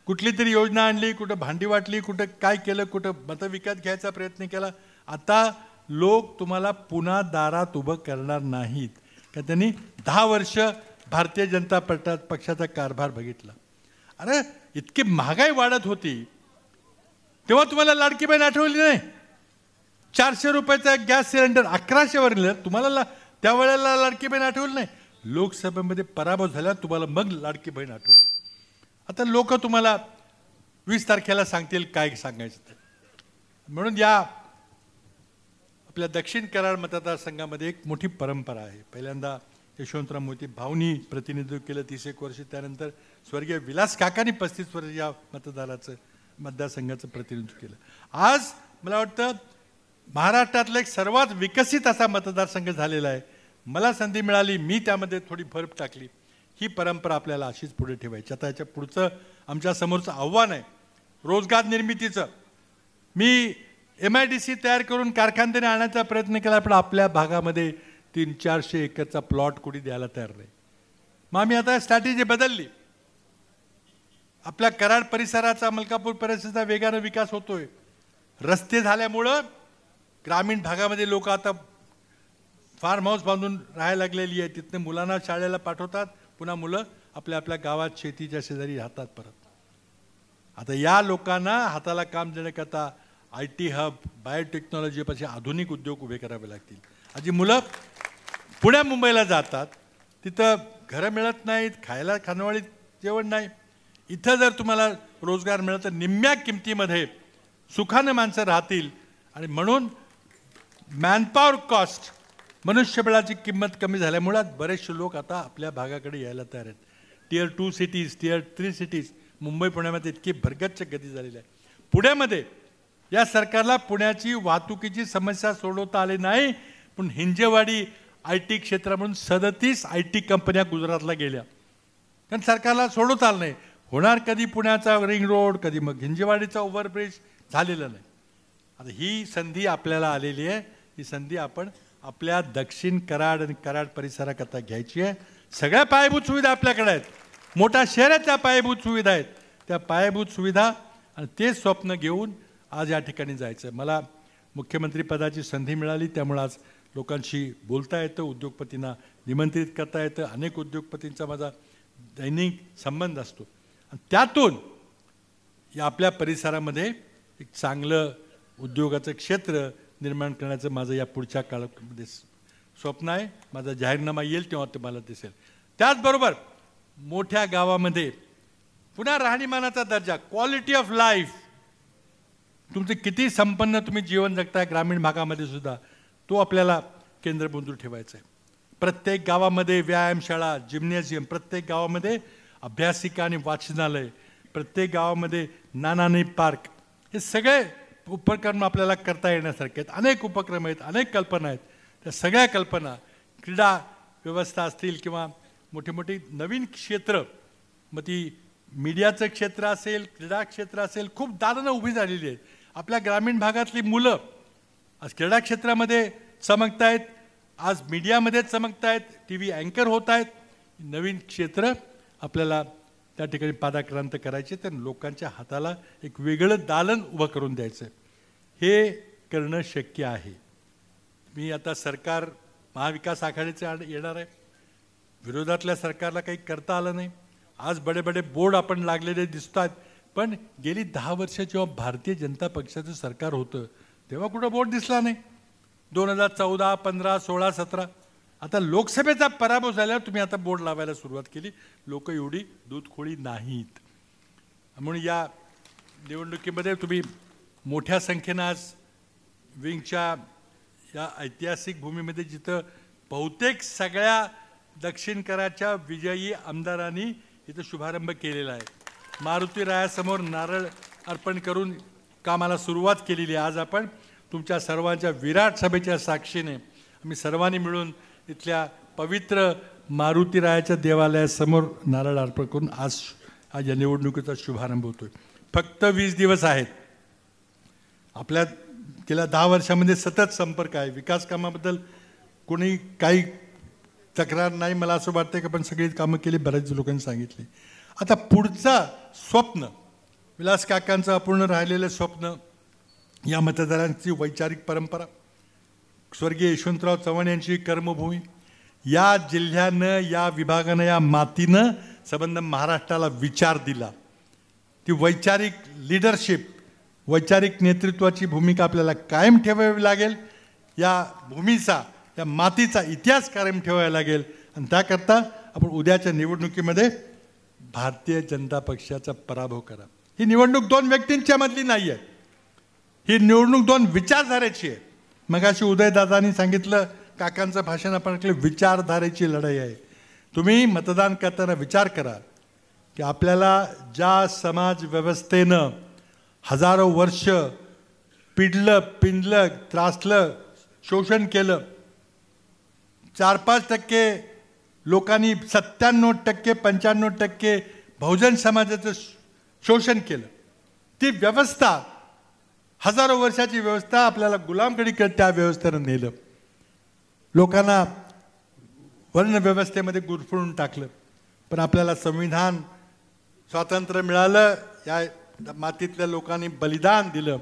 कुठली तरी योजना आणली, कुठं भांडी वाटली, कुठं काय केलं, कुठं मतं विकत घ्यायचा प्रयत्न केला, आता लोक तुम्हाला पुन्हा दारात उभं करणार नाहीत. का त्यांनी 10 वर्ष भारतीय जनता पक्षाचा कारभार बघितला. अरे इतकी महागाई वाढत होती तेव्हा तुम्हाला लाडकी बहीण आठवली नाही? 400 रुपयाचा गॅस सिलेंडर 1100 वर नेलं, तुम्हाला त्यावेळेला लाडकी बहीण आठवली नाही? लोकसभेमध्ये पराभव झाला, तुम्हाला मग लाडकी बहीण आठवली. आता लोक तुम्हाला 20 तारखेला सांगतील काय सांगायचं ते. म्हणून या आपल्या दक्षिण कराड मतदारसंघामध्ये एक मोठी परंपरा आहे. पहिल्यांदा यशवंतराव मोहिते भाऊनी प्रतिनिधित्व केलं 31 वर्ष, त्यानंतर स्वर्गीय विलास काकांनी 35 वर्ष या मतदारसंघाचं प्रतिनिधित्व केलं. आज मला वाटतं महाराष्ट्रातला एक सर्वात विकसित असा मतदारसंघ झालेला आहे. मला संधी मिळाली, मी त्यामध्ये थोडी भर टाकली. ही परंपरा आपल्याला अशीच पुढे ठेवायची. आता याच्या पुढचं आमच्या समोरचं आव्हान आहे रोजगार निर्मितीचं. मी MIDC तयार करून कारखानदारी आणण्याचा प्रयत्न केला, पण आपल्या भागामध्ये 300-400 एकरचा प्लॉट कोणी द्यायला तयार नाही. मग आम्ही आता स्ट्रॅटेजी बदलली. आपल्या कराड परिसराचा, मलकापूर परिसराचा वेगाने विकास होतोय. रस्ते झाल्यामुळं ग्रामीण भागामध्ये लोक आता फार्म हाऊस बांधून राहायला लागलेली आहे. तिथनं मुलांना शाळेला पाठवतात, पुन्हा मुलं आपल्या आपल्या गावात शेतीच्या शेजारी राहतात परत. आता या लोकांना हाताला काम देण्याकरता IT हब, बायोटेक्नॉलॉजीपाशी आधुनिक उद्योग उभे करावे लागतील. आजी मुलं पुण्या मुंबईला जातात, तिथं घरं मिळत नाहीत, खायला खानवाळीत जेवण नाही. इथं जर तुम्हाला रोजगार मिळत तर निम्म्या किमतीमध्ये सुखानं माणसं राहतील. आणि म्हणून मॅनपॉवर कॉस्ट, मनुष्यबळाची किंमत कमी झाल्यामुळे बरेचसे लोक आता आपल्या भागाकडे यायला तयार आहेत. Tier 2 cities, Tier 3 cities, Mumbai पुण्यामध्ये इतकी भरगच्च गती झालेली आहे. पुण्यामध्ये या सरकारला पुण्याची वाहतुकीची समस्या सोडवता आली नाही, पण हिंजेवाडी IT क्षेत्र म्हणून 37 IT कंपन्या गुजरातला गेल्या, कारण सरकारला सोडवता आलं नाही. होणार कधी पुण्याचा रिंग रोड, कधी मग हिंजेवाडीचा ओव्हरब्रिज, झालेलं नाही. आता ही संधी आपल्याला आलेली आहे. ही संधी आपण आपल्या दक्षिण कराड आणि कराड परिसराकरता घ्यायची आहे. सगळ्या पायाभूत सुविधा आपल्याकडे आहेत. मोठ्या शहराच्या पायाभूत सुविधा आहेत. त्या पायाभूत सुविधा आणि ते स्वप्न घेऊन आज या ठिकाणी जायचं. मला मुख्यमंत्री पदाची संधी मिळाली, त्यामुळे आज लोकांशी बोलता येतं, उद्योगपतींना निमंत्रित करता येतं. अनेक उद्योगपतींचा माझा दैनिक संबंध असतो. आणि त्यातून या आपल्या परिसरामध्ये एक चांगलं उद्योगाचं क्षेत्र निर्माण करण्याचं माझं या पुढच्या काळामध्ये स्वप्न आहे. माझा जाहीरनामा येईल तेव्हा तुम्हाला दिसेल. त्याचबरोबर मोठ्या गावामध्ये पुन्हा राहणीमानाचा दर्जा, क्वालिटी ऑफ लाईफ, तुमचं किती संपन्न तुम्ही जीवन जगताय ग्रामीण भागामध्ये सुद्धा, तो आपल्याला केंद्रबिंदू ठेवायचा आहे. प्रत्येक गावामध्ये व्यायामशाळा, जिम्नॅझियम, प्रत्येक गावामध्ये अभ्यासिका आणि वाचनालय, प्रत्येक गावामध्ये नानानी पार्क, हे सगळे उपक्रम आपल्याला करता येण्यासारखे आहेत. अनेक उपक्रम आहेत, अनेक कल्पना आहेत. त्या सगळ्या कल्पना, क्रीडा व्यवस्था असतील किंवा मोठी मोठी नवीन क्षेत्र, मग ती मीडियाचं क्षेत्र असेल, क्रीडा क्षेत्र असेल, खूप दालनं उभी झालेली आहेत. आपल्या ग्रामीण भागातली मुलं आज क्रीडा क्षेत्रामध्ये चमकतायत, आज मीडियामध्ये चमकतायत, TV अँकर होत आहेत. नवीन क्षेत्र आपल्याला त्या ठिकाणी पादाक्रांत करायचे, तर लोकांच्या हाताला एक वेगळं दालन उभं करून द्यायचं. हे करणं शक्य आहे. मी आता सरकार महाविकास आघाडीचे येणार आहे. विरोधातल्या सरकारला काही करता आलं नाही. आज बडे बडे बोर्ड आपण लागलेले दिसतात, पण गेली 10 वर्ष जेव्हा भारतीय जनता पक्षाचं सरकार होतं तेव्हा कुठं बोर्ड दिसला नाही. 2014, 15, 16, 17 आता लोकसभेचा पराभव झाल्यावर तुम्ही आता बोर्ड लावायला सुरुवात केली. लोक एवढी दूधखोळी नाहीत. म्हणून या निवडणुकीमध्ये तुम्ही मोठ्या संख्येनं आज विंगच्या या ऐतिहासिक भूमीमध्ये जिथं बहुतेक सगळ्या दक्षिण कराच्या विजयी आमदारांनी इथं शुभारंभ केलेला आहे. मारुती रायासमोर नारळ अर्पण करून कामाला सुरुवात केलेली आहे. आज आपण तुमच्या सर्वांच्या विराट सभेच्या साक्षीने आम्ही सर्वांनी मिळून इथल्या पवित्र मारुती रायाच्या देवालयासमोर नारळ अर्पण करून आज या निवडणुकीचा शुभारंभ होतोय. फक्त 20 दिवस आहेत. आपल्या गेल्या 10 वर्षामध्ये सतत संपर्क आहे. विकास कामाबद्दल कोणी काही तक्रार नाही. मला असं वाटतं की आपण सगळी कामं केली, बऱ्याच लोकांनी सांगितली. आता पुढचा स्वप्न, विलास काकांचं अपूर्ण राहिलेलं स्वप्न, या मतदारांची वैचारिक परंपरा, स्वर्गीय यशवंतराव चव्हाण यांची कर्मभूमी, या जिल्ह्यानं, या विभागानं, या मातीनं संबंध महाराष्ट्राला विचार दिला. ती वैचारिक लिडरशिप, वैचारिक नेतृत्वाची भूमिका आपल्याला कायम ठेवावी लागेल. या भूमीचा, या मातीचा इतिहास कायम ठेवायला लागेल. आणि त्याकरता आपण उद्याच्या निवडणुकीमध्ये भारतीय जनता पक्षाचा पराभव करा. ही निवडणूक 2 व्यक्तींच्या मधली नाही आहे. ही निवडणूक 2 विचारधारेची आहे. मगाशी उदयदादांनी सांगितलं, काकांचं भाषण आपण ऐकलं, विचारधारेची लढाई आहे. तुम्ही मतदान करताना विचार करा की आपल्याला ज्या समाज व्यवस्थेनं हजारो वर्ष पिडलं, पिंजलं, त्रासलं, शोषण केलं, 4-5% लोकांनी 97%, 95% बहुजन समाजाचं शोषण केलं. ती व्यवस्था, हजारो वर्षाची व्यवस्था आपल्याला गुलामगिरीकडे त्या व्यवस्थेनं नेलं. लोकांना वर्णव्यवस्थेमध्ये गुरफळून टाकलं. पण आपल्याला संविधान, स्वातंत्र्य मिळालं, या मातीतल्या लोकांनी बलिदान दिलं,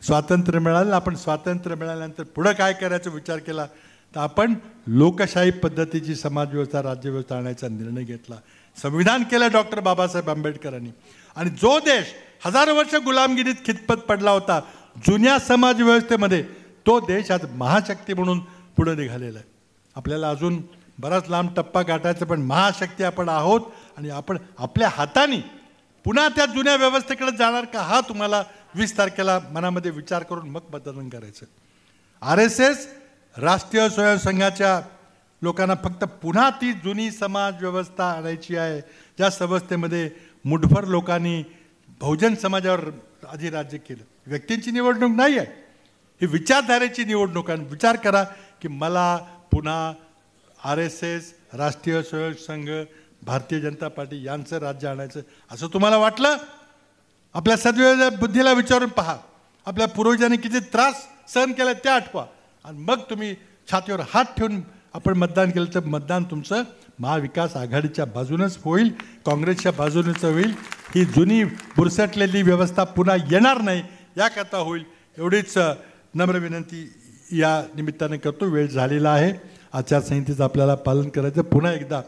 स्वातंत्र्य मिळालं. आपण स्वातंत्र्य मिळाल्यानंतर पुढं काय करायचा विचार केला, तर आपण लोकशाही पद्धतीची समाजव्यवस्था, राज्यव्यवस्था आणायचा निर्णय घेतला. संविधान केलं डॉक्टर बाबासाहेब आंबेडकरांनी. आणि जो देश हजारो वर्ष गुलामगिरीत खितपत पडला होता जुन्या समाजव्यवस्थेमध्ये, तो देश आज महाशक्ती म्हणून पुढे निघालेला आहे. आपल्याला अजून बराच लांब टप्पा गाठायचा, पण महाशक्ती आपण आहोत. आणि आपण आपल्या हाताने पुन्हा त्या जुन्या व्यवस्थेकडे जाणार का, हा तुम्हाला 20 तारखेला मनामध्ये विचार करून मग मतदान करायचं. RSS राष्ट्रीय स्वयंसंघाच्या लोकांना फक्त पुन्हा ती जुनी समाज व्यवस्था आणायची आहे, ज्या व्यवस्थेमध्ये मुठभर लोकांनी बहुजन समाजावर आधी राज्य केलं. व्यक्तींची निवडणूक नाही आहे, ही विचारधारेची निवडणूक आहे. विचार करा की मला पुन्हा RSS, राष्ट्रीय स्वयंसंघ, भारतीय जनता पार्टी यांचं राज्य आणायचं असं तुम्हाला वाटलं? आपल्या सदैव बुद्धीला विचारून पहा. आपल्या पूर्वजांनी किती त्रास सहन केला ते आठवा, आणि मग तुम्ही छातीवर हात ठेवून आपण मतदान केलं तर मतदान तुमचं महाविकास आघाडीच्या बाजूनच होईल, काँग्रेसच्या बाजूनच होईल. ही जुनी बुरसटलेली व्यवस्था पुन्हा येणार नाही, याकरता होईल. एवढीच नम्र विनंती या निमित्ताने करतो. वेळ झालेला आहे, आचारसंहितेचं आपल्याला पालन करायचं. पुन्हा एकदा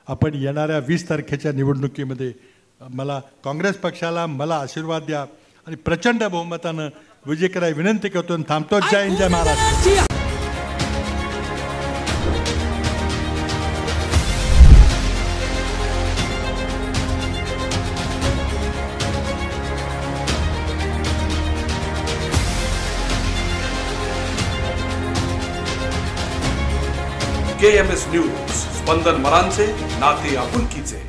आपण येणाऱ्या 20 तारखेच्या निवडणुकीमध्ये मला काँग्रेस पक्षाला मला आशीर्वाद द्या आणि प्रचंड बहुमतानं विजय करायला विनंती करतो आणि थांबतो. जय हिंद, जय महाराष्ट्र. KMS न्यूज, स्पंदन मरांचे, नाते आपुलकीचे.